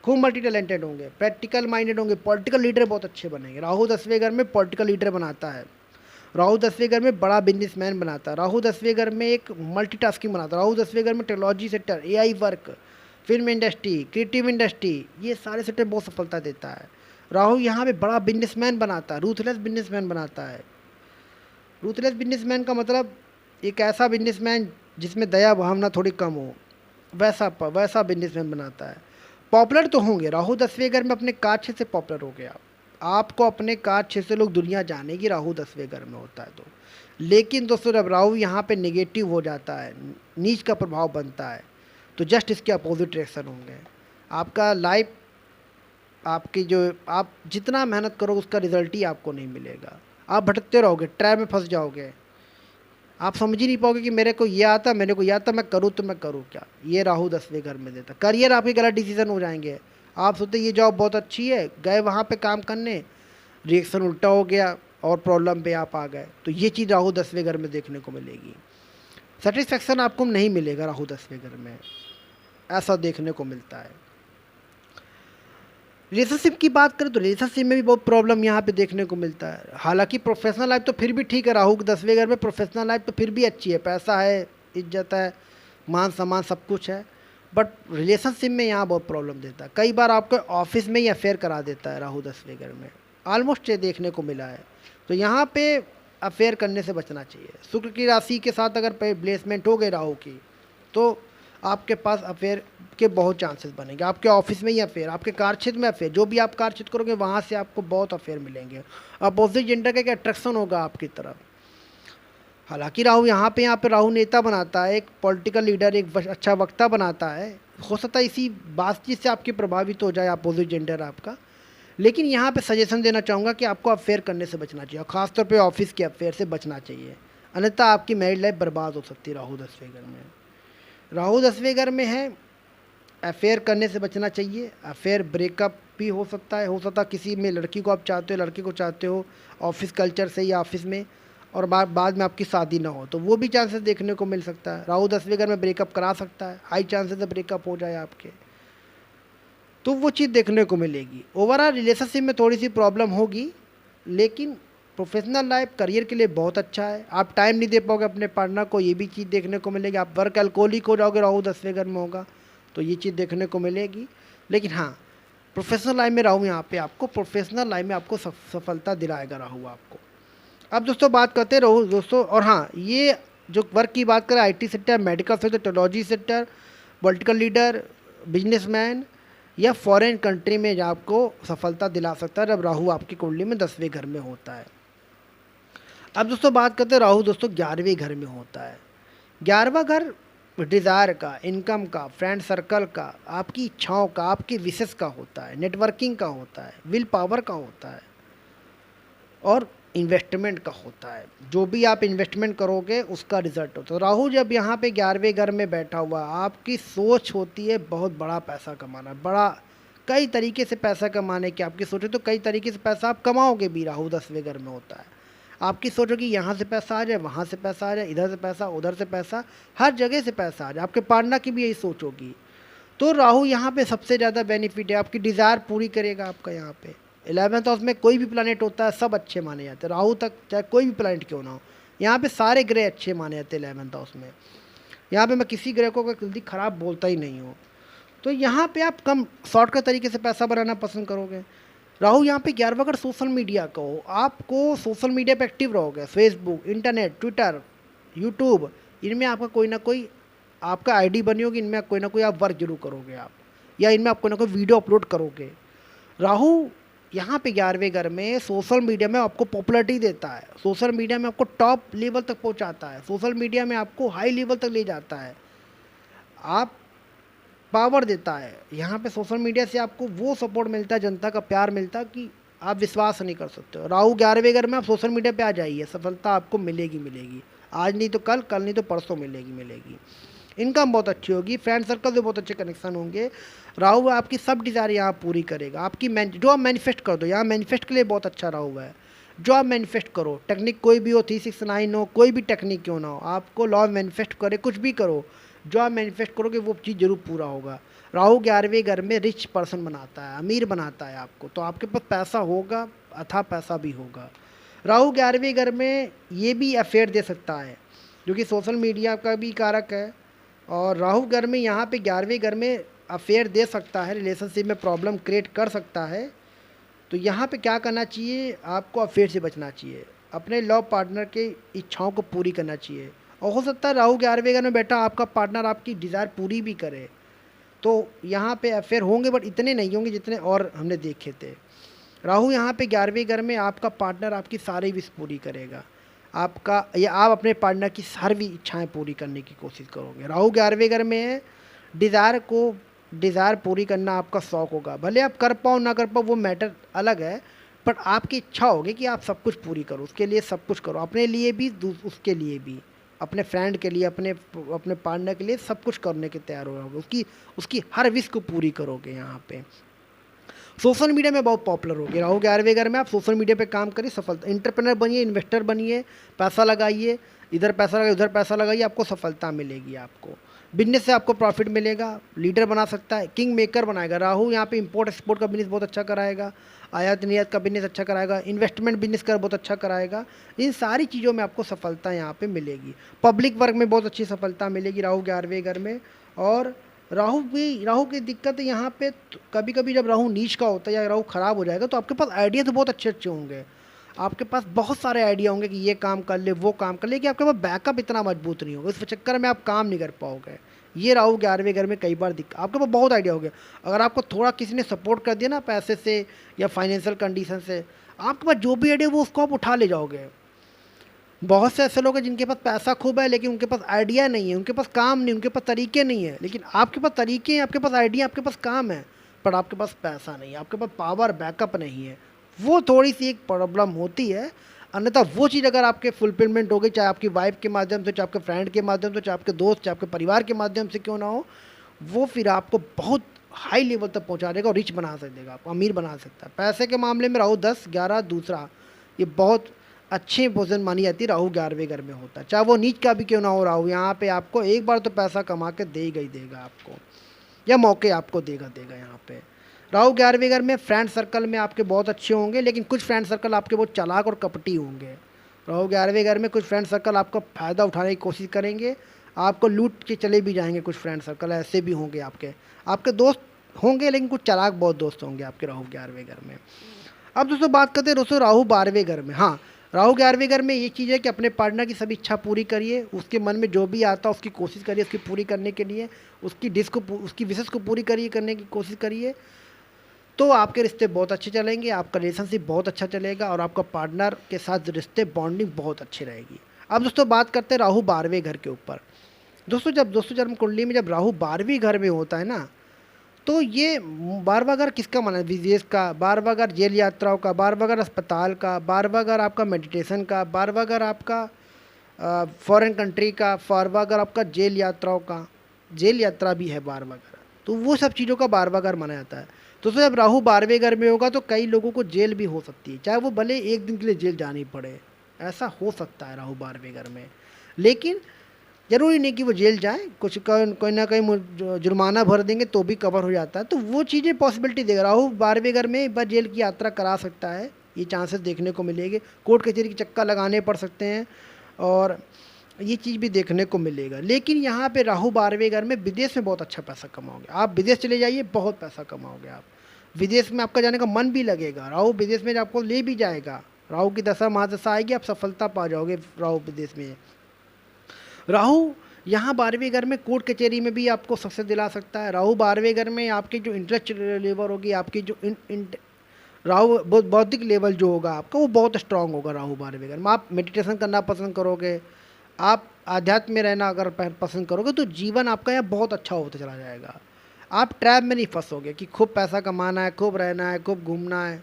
A: खूब मल्टी टैलेंटेड होंगे, प्रैक्टिकल माइंडेड होंगे, पॉलिटिकल लीडर बहुत अच्छे बनेंगे। राहु 10वें घर में पॉलिटिकल लीडर बनाता है, राहु 10वें घर में बड़ा बिजनेसमैन बनाता है, राहु 10वें घर में एक मल्टीटास्किंग बनाता है, राहु 10वें घर में technology sector, AI work, film industry, creative industry, ये सारे सेक्टर बहुत सफलता देता है। राहु यहाँ पे बड़ा बिजनेसमैन बनाता है, रूथलेस बिजनेसमैन बनाता है। रूथलेस बिजनेसमैन का मतलब एक ऐसा बिजनेसमैन जिसमें दया भावना थोड़ी कम हो, वैसा बिजनेसमैन बनाता है। पॉपुलर तो होंगे, राहु 10वें घर में अपने कार्य से पॉपुलर हो गया। आपको अपने कार्य से लोग दुनिया जानेगी, राहु 10वें घर में होता है तो। लेकिन दोस्तों जब राहु यहाँ पे नेगेटिव हो जाता है, नीच का प्रभाव बनता है, तो जस्ट इसके अपोजिट रिएक्शन होंगे। आपका लाइफ, आपकी जो आप जितना मेहनत करोगे उसका रिजल्ट ही आपको नहीं मिलेगा। आप भटकते रहोगे, ट्रैप में फंस जाओगे। आप समझ ही नहीं पाओगे कि मेरे को ये आता, मेरे को ये आता, मैं करूँ तो मैं करूँ क्या। ये राहु 10वें घर में देता। करियर आपके गलत डिसीजन हो जाएंगे। आप सोचते ये जॉब बहुत अच्छी है, गए वहाँ पे काम करने, रिएक्शन उल्टा हो गया और प्रॉब्लम पे आप आ गए। तो ये चीज़ राहु 10वें घर में देखने को मिलेगी। सेटिस्फेक्शन आपको नहीं मिलेगा राहु 10वें घर में, ऐसा देखने को मिलता है। रिलेशनशिप की बात करें तो रिलेशनशिप में भी बहुत प्रॉब्लम यहाँ पे देखने को मिलता है। हालांकि प्रोफेशनल लाइफ तो फिर भी ठीक है, राहु के 10वें घर में प्रोफेशनल लाइफ तो फिर भी अच्छी है, पैसा है, इज्जत है, मान सम्मान सब कुछ है। बट रिलेशनशिप में यहाँ बहुत प्रॉब्लम देता है। कई बार आपको ऑफिस में ही अफेयर करा देता है राहु 10वें घर में, ऑलमोस्ट ये देखने को मिला है। तो यहाँ पे अफेयर करने से बचना चाहिए। शुक्र की राशि के साथ अगर प्लेसमेंट हो गई राहु की, तो आपके पास अफेयर के बहुत चांसेस बनेंगे। आपके ऑफिस में ही अफेयर, आपके कार्यक्षेत्र में अफेयर, जो भी आप कार्यक्षेत्र करोगे वहाँ से आपको बहुत अफेयर मिलेंगे। अपोजिट जेंडर का एक अट्रैक्शन होगा आपकी तरफ। हालांकि राहु यहाँ पे राहु नेता बनाता है, एक पॉलिटिकल लीडर, एक अच्छा वक्ता बनाता है। हो सकता है इसी बातचीत से आपकी प्रभावित हो जाए अपोजिट जेंडर आपका। लेकिन यहाँ पे सजेशन देना चाहूँगा कि आपको अफेयर करने से बचना चाहिए, और ख़ासतौर पे ऑफिस के अफेयर से बचना चाहिए, अन्यथा आपकी मैरिड लाइफ बर्बाद हो सकती है राहु 10वें घर में। राहु 10वें घर में है, अफेयर करने से बचना चाहिए। अफेयर ब्रेकअप भी हो सकता है, किसी में लड़की को आप चाहते हो, लड़के को चाहते हो ऑफिस कल्चर से या ऑफिस में, और बाद में आपकी शादी ना हो, तो वो भी चांसेस देखने को मिल सकता है। राहु 10वें घर में ब्रेकअप करा सकता है, हाई चांसेस है ब्रेकअप हो जाए आपके, तो वो चीज़ देखने को मिलेगी। ओवरऑल रिलेशनशिप में थोड़ी सी प्रॉब्लम होगी, लेकिन प्रोफेशनल लाइफ करियर के लिए बहुत अच्छा है। आप टाइम नहीं दे पाओगे अपने पार्टनर को, ये भी चीज़ देखने को मिलेगी। आप वर्क अल्कोहलिक हो जाओगे, राहु 10वें घर में होगा, तो ये चीज़ देखने को मिलेगी। लेकिन हाँ, प्रोफेशनल लाइफ में राहु यहाँ पे आपको प्रोफेशनल लाइफ में आपको सफलता दिलाएगा राहु आपको। अब दोस्तों बात करते रहो दोस्तों, और हाँ, ये जो वर्क की बात करें, IT sector, medical sector, technology sector, political leader, businessman या फॉरेन कंट्री में आपको सफलता दिला सकता है जब राहु आपकी कुंडली में 10वें घर में होता है। अब दोस्तों बात करते हैं राहु दोस्तों 11वें घर में होता है। 11वां घर डिज़ायर का, इनकम का, फ्रेंड सर्कल का, आपकी इच्छाओं का, आपकी विशेष का होता है, नेटवर्किंग का होता है, विल पावर का होता है, और इन्वेस्टमेंट का होता है। जो भी आप इन्वेस्टमेंट करोगे उसका रिजल्ट होता है। राहु जब यहाँ पे 11वें घर में बैठा हुआ, आपकी सोच होती है बहुत बड़ा पैसा कमाना, बड़ा कई तरीके से पैसा कमाने की आपकी सोच है, तो कई तरीके से पैसा आप कमाओगे भी। राहु 10वें घर में होता है, आपकी सोच होगी यहाँ से पैसा आ जाए, वहाँ से पैसा आ जाए, इधर से पैसा, उधर से पैसा, हर जगह से पैसा आ जाए। आपके पार्टनर की भी यही सोच होगी। तो राहु यहाँ पे सबसे ज़्यादा बेनिफिट है, आपकी डिज़ायर पूरी करेगा आपका। यहाँ पे 11th हाउस में कोई भी प्लानट होता है सब अच्छे माने जाते हैं, राहु तक चाहे कोई भी प्लानट क्यों ना हो, यहाँ पे सारे ग्रह अच्छे माने जाते हैं 11th हाउस में। यहाँ पे मैं किसी ग्रह को जल्दी ख़राब बोलता ही नहीं हूँ। तो यहाँ पे आप कम शॉर्टकट तरीके से पैसा बनाना पसंद करोगे। राहु यहाँ पे 11वां अगर सोशल मीडिया का हो, आपको सोशल मीडिया पे एक्टिव रहोगे, फेसबुक, इंटरनेट, ट्विटर, यूट्यूब, इनमें आपका कोई ना कोई आपका आईडी बनी होगी, इनमें कोई ना कोई आप वर्क जरूर करोगे आप, या इनमें आप कोई ना कोई वीडियो अपलोड करोगे। राहु यहाँ पे 11वें घर में सोशल मीडिया में आपको पॉपुलैरिटी देता है, सोशल मीडिया में आपको टॉप लेवल तक पहुँचाता है, सोशल मीडिया में आपको हाई लेवल तक ले जाता है, आप पावर देता है। यहाँ पे सोशल मीडिया से आपको वो सपोर्ट मिलता है, जनता का प्यार मिलता है कि आप विश्वास नहीं कर सकते हो। राहु 11वें घर में आप सोशल मीडिया पे आ जाइए, सफलता आपको मिलेगी, आज नहीं तो कल, कल नहीं तो परसों मिलेगी। इनकम बहुत अच्छी होगी, फ्रेंड सर्कल से बहुत अच्छे कनेक्शन होंगे। राहु आपकी सब डिज़ायर यहाँ पूरी करेगा। आपकी जो आप मैनिफेस्ट कर दो, यहाँ मैनिफेस्ट के लिए बहुत अच्छा राहु है। जो आप मैनिफेस्ट करो, टेक्निक कोई भी हो, 369 हो, कोई भी टेक्निक क्यों ना हो, आपको लॉ मैनिफेस्ट करे, कुछ भी करो, जो आप मैनिफेस्ट करोगे वो चीज़ जरूर पूरा होगा। राहु 11वें घर में रिच पर्सन बनाता है, अमीर बनाता है आपको, तो आपके पास पैसा होगा, अथाह पैसा भी होगा। राहु 11वें घर में ये भी अफेयर दे सकता है, जो कि सोशल मीडिया का भी कारक है। और राहु घर में यहाँ पे 11वें घर में अफेयर दे सकता है, रिलेशनशिप में प्रॉब्लम क्रिएट कर सकता है। तो यहाँ पे क्या करना चाहिए, आपको अफेयर से बचना चाहिए, अपने लव पार्टनर के इच्छाओं को पूरी करना चाहिए। और हो सकता है राहु 11वें घर में बैठा आपका पार्टनर आपकी डिज़ायर पूरी भी करे। तो यहाँ पे अफेयर होंगे बट इतने नहीं होंगे जितने और हमने देखे थे। राहु यहाँ पे 11वें घर में आपका पार्टनर आपकी सारी विश पूरी करेगा, आपका या आप अपने पार्टनर की सारी इच्छाएं पूरी करने की कोशिश करोगे। राहु 11वें घर में है, डिज़ायर पूरी करना आपका शौक़ होगा, भले आप कर पाओ ना कर पाओ वो मैटर अलग है, बट आपकी इच्छा होगी कि आप सब कुछ पूरी करो, उसके लिए सब कुछ करो, अपने लिए भी उसके लिए भी, अपने फ्रेंड के लिए, अपने पार्टनर के लिए सब कुछ करने के तैयार हो रहोगे, उसकी हर विश को पूरी करोगे। यहाँ पे सोशल मीडिया में बहुत पॉपुलर हो गया। राहु 11वें घर में आप सोशल मीडिया पे काम करिए, सफलता, एंटरप्रेन्योर बनिए, इन्वेस्टर बनिए, पैसा लगाइए, इधर पैसा लगाइए उधर पैसा लगाइए, आपको सफलता मिलेगी। आपको बिजनेस से आपको प्रॉफिट मिलेगा, लीडर बना सकता है, किंग मेकर बनाएगा। राहु यहाँ पे इंपोर्ट एक्सपोर्ट का बिजनेस बहुत अच्छा कराएगा, आयात निर्यात का बिजनेस अच्छा कराएगा, इन्वेस्टमेंट बिजनेस का बहुत अच्छा कराएगा। इन सारी चीज़ों में आपको सफलता यहाँ पे मिलेगी। पब्लिक वर्क में बहुत अच्छी सफलता मिलेगी राहु 11वें घर में। और राहु की दिक्कत यहाँ पे कभी कभी जब राहु नीच का होता है या राहु ख़राब हो जाएगा तो आपके पास आइडिया तो बहुत अच्छे अच्छे होंगे, आपके पास बहुत सारे आइडिया होंगे कि ये काम कर ले वो काम कर ले, कि आपके पास बैकअप इतना मजबूत नहीं होगा, इस चक्कर में आप काम नहीं कर पाओगे। ये राहु 11वें घर में कई बार आपके पास बहुत आइडिया हो गया, अगर आपको थोड़ा किसी ने सपोर्ट कर दिया ना पैसे से या फाइनेंशियल कंडीशन से, आपके पास जो भी आइडिया वो उसको आप उठा ले जाओगे। बहुत से ऐसे लोग हैं जिनके पास पैसा खूब है लेकिन उनके पास आइडिया नहीं है, उनके पास काम नहीं, उनके पास तरीके नहीं है। लेकिन आपके पास तरीके हैं, आपके पास आइडिया, आपके पास काम है, पर आपके पास पैसा नहीं है, आपके पास पावर बैकअप नहीं है। वो थोड़ी सी एक प्रॉब्लम होती है। अन्यथा वो चीज़ अगर आपके फुलफिलमेंट हो गई, चाहे आपकी वाइफ के माध्यम से, चाहे आपके फ्रेंड के माध्यम से, चाहे आपके दोस्त, चाहे आपके परिवार के माध्यम से क्यों ना हो, वो फिर आपको बहुत हाई लेवल तक पहुंचा देगा और रिच बना देगा, आपको अमीर बना सकता है। पैसे के मामले में राहु 10, 11 दूसरा ये बहुत अच्छी पोजीशन मानी जाती है। राहु 11वें घर में होता है, चाहे वो नीच का भी क्यों ना हो। राहु यहाँ पे आपको एक बार तो पैसा कमा के देगा ही देगा आपको, या मौके आपको देगा यहाँ पे। राहु 11वें घर में फ्रेंड सर्कल में आपके बहुत अच्छे होंगे, लेकिन कुछ फ्रेंड सर्कल आपके बहुत चालाक और कपटी होंगे। राहु 11वें घर में कुछ फ्रेंड सर्कल आपका फ़ायदा उठाने की कोशिश करेंगे, आपको लूट के चले भी जाएंगे। कुछ फ्रेंड सर्कल ऐसे भी होंगे, आपके दोस्त होंगे लेकिन कुछ चालाक बहुत दोस्त होंगे आपके राहु 11वें घर में। अब दोस्तों बात करते हैं दोस्तों राहु 12वें घर में। हाँ, राहु 11वें घर में ये चीज़ है कि अपने पार्टनर की सभी इच्छा पूरी करिए, उसके मन में जो भी आता है उसकी कोशिश करिए उसकी पूरी करने के लिए, उसकी विशेष को पूरी करने की कोशिश करिए, तो आपके रिश्ते बहुत अच्छे चलेंगे, आपका रिलेशनशिप बहुत अच्छा चलेगा और आपका पार्टनर के साथ रिश्ते बॉन्डिंग बहुत अच्छी रहेगी। अब दोस्तों बात करते हैं राहु 12वें घर के ऊपर। दोस्तों जन्म कुंडली में जब राहु 12वें घर में होता है ना, तो ये 12वां घर किसका माना है? विदेश का, 12वां घर जेल यात्राओं का, 12वां घर अस्पताल का, 12वां घर आपका मेडिटेशन का, 12वां घर आपका फॉरेन कंट्री का, 12वां घर आपका जेल यात्राओं का, जेल यात्रा भी है 12वां घर, तो वो सब चीज़ों का 12वां घर माना जाता है। तो जब राहु 12वें घर में होगा तो कई लोगों को जेल भी हो सकती है, चाहे वो भले एक दिन के लिए जेल जानी पड़े, ऐसा हो सकता है राहु 12वें घर में। लेकिन ज़रूरी नहीं कि वो जेल जाए, कुछ कोई ना कहीं जुर्माना भर देंगे तो भी कवर हो जाता है, तो वो चीज़ें पॉसिबिलिटी देगा। राहु 12वें घर में एक बार जेल की यात्रा करा सकता है, ये चांसेस देखने को मिलेंगे। कोर्ट कचहरी के चक्कर लगाने पड़ सकते हैं और ये चीज़ भी देखने को मिलेगा। लेकिन यहाँ पे राहु 12वें घर में विदेश में बहुत अच्छा पैसा कमाओगे आप, विदेश चले जाइए बहुत पैसा कमाओगे आप, विदेश में आपका जाने का मन भी लगेगा। राहु विदेश में आपको ले भी जाएगा, राहु की दशा महादशा आएगी, आप सफलता पा जाओगे राहु विदेश में। राहु यहाँ 12वें घर में कोर्ट कचहरी में भी आपको सक्सेस दिला सकता है। राहु 12वें घर में आपकी जो इंटरेस्ट लेवल होगी, आपकी जो राहु बौद्धिक लेवल जो होगा आपका वो बहुत स्ट्रांग होगा। राहु 12वें घर में आप मेडिटेशन करना पसंद करोगे, आप आध्यात्म में रहना अगर पसंद करोगे तो जीवन आपका यहाँ बहुत अच्छा होता चला जाएगा। आप ट्रैप में नहीं फंसोगे कि खूब पैसा कमाना है, खूब रहना है, खूब घूमना है,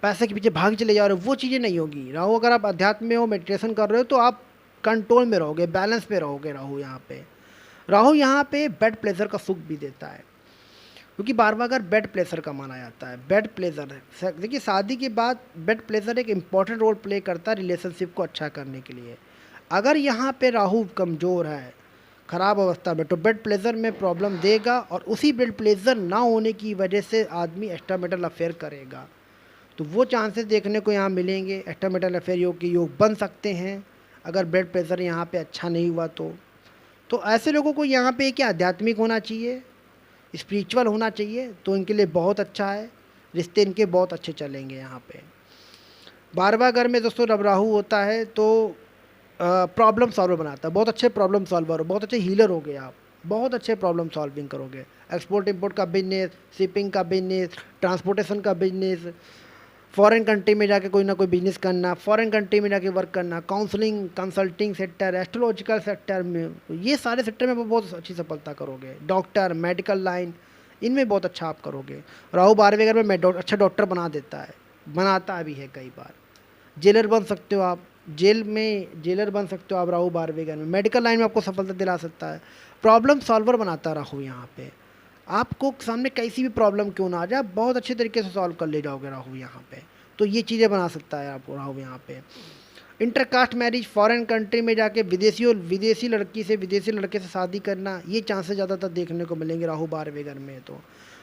A: पैसे के पीछे भाग चले जा रहे हो, वो चीज़ें नहीं होगी। राहु अगर आप अध्यात्म में हो, मेडिटेशन कर रहे हो, तो आप कंट्रोल में रहोगे, बैलेंस में रहोगे। राहु यहाँ पे बेड प्लेजर का सुख भी देता है, क्योंकि 12वां घर बेड प्लेजर का माना जाता है। बेड प्लेजर देखिए, शादी के बाद बेड प्लेजर एक इम्पॉर्टेंट रोल प्ले करता है रिलेशनशिप को अच्छा करने के लिए। अगर यहाँ पे राहु कमज़ोर है, ख़राब अवस्था में, तो बेड प्लेजर में प्रॉब्लम देगा और उसी बेड प्लेजर ना होने की वजह से आदमी एक्स्ट्रा मैरिटल अफेयर करेगा। तो वो चांसेस देखने को यहाँ मिलेंगे, एक्स्ट्रा मैरिटल अफेयर योग बन सकते हैं अगर ब्लड प्रेशर यहाँ पे अच्छा नहीं हुआ तो ऐसे लोगों को यहाँ पे क्या आध्यात्मिक होना चाहिए, स्पिरिचुअल होना चाहिए तो इनके लिए बहुत अच्छा है, रिश्ते इनके बहुत अच्छे चलेंगे यहाँ पे। 12वां घर में दोस्तों जब राहु होता है तो प्रॉब्लम सॉल्वर बनाता है, बहुत अच्छे प्रॉब्लम सॉल्वर हो, बहुत अच्छे हीलर हो गए आप, बहुत अच्छे प्रॉब्लम सॉल्विंग करोगे। एक्सपोर्ट इंपोर्ट का बिजनेस, शिपिंग का बिजनेस, ट्रांसपोर्टेशन का बिजनेस, फॉरेन कंट्री में जाके कोई ना कोई बिजनेस करना, फॉरेन कंट्री में जाके वर्क करना, counselling consulting sector, astrological sector में, ये सारे सेक्टर में बहुत अच्छी सफलता करोगे। डॉक्टर, मेडिकल लाइन, इनमें बहुत अच्छा आप करोगे। राहु 12वें घर में अच्छा डॉक्टर बना देता है, बनाता भी है कई बार। जेलर बन सकते हो आप, जेल में जेलर बन सकते हो आप राहु 12वें घर में। मेडिकल लाइन में आपको सफलता दिला सकता है। प्रॉब्लम सॉल्वर बनाता है राहु यहाँ पे, आपको सामने कैसी भी प्रॉब्लम क्यों ना आ जाए, बहुत अच्छे तरीके से सॉल्व कर ले जाओगे राहु यहाँ पे। तो ये चीज़ें बना सकता है आपको राहु यहाँ पे। इंटरकास्ट मैरिज, फॉरेन कंट्री में जाके विदेशी लड़की से विदेशी लड़के से शादी करना, ये चांसेस ज़्यादातर देखने को मिलेंगे राहु 12वें घर में। तो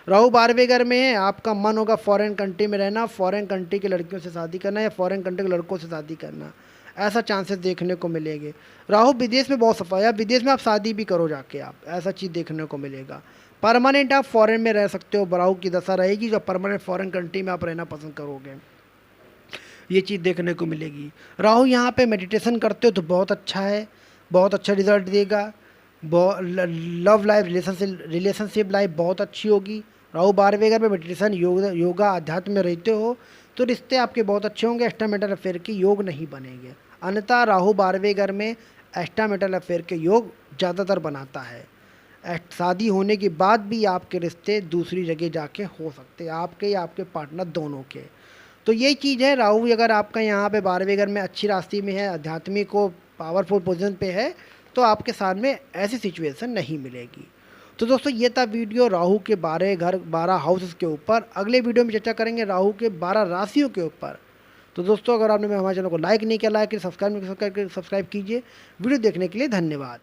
A: राहु 12वें घर में है, आपका मन होगा फॉरेन कंट्री में रहना, फॉरेन कंट्री के लड़कियों से शादी करना या फॉरेन कंट्री के लड़कों से शादी करना, ऐसा चांसेस देखने को मिलेंगे। राहु विदेश में बहुत सफल है, विदेश में आप शादी भी करो जाके, आप ऐसा चीज़ देखने को मिलेगा। परमानेंट आप फॉरेन में रह सकते हो, राहु की दशा रहेगी जो परमानेंट फॉरेन कंट्री में आप रहना पसंद करोगे, ये चीज़ देखने को मिलेगी। राहु यहाँ पे मेडिटेशन करते हो तो बहुत अच्छा है, बहुत अच्छा रिजल्ट देगा। लव लाइफ, रिलेशनशिप लाइफ बहुत अच्छी होगी। राहु 12वें घर में मेडिटेशन, योगा अध्यात्म में रहते हो तो रिश्ते आपके बहुत अच्छे होंगे, एक्स्ट्रा मैरिटल अफेयर के योग नहीं बनेंगे। अन्यथा राहु 12वें घर में एक्स्ट्रा मैरिटल अफेयर के योग ज़्यादातर बनाता है। शादी होने के बाद भी आपके रिश्ते दूसरी जगह जाके हो सकते हैं, आपके या आपके पार्टनर दोनों के। तो यही चीज़ है, राहु अगर आपका यहाँ पे 12वें घर में अच्छी राशि में है, आध्यात्मिक को पावरफुल पोजीशन पे है, तो आपके सामने ऐसी सिचुएशन नहीं मिलेगी। तो दोस्तों ये था वीडियो राहु के 12 हाउसेस के ऊपर। अगले वीडियो में चर्चा करेंगे राहु के 12 राशियों के ऊपर। तो दोस्तों अगर आपने हमारे चैनल को लाइक नहीं किया, लाइक सब्सक्राइब कीजिए। वीडियो देखने के लिए धन्यवाद।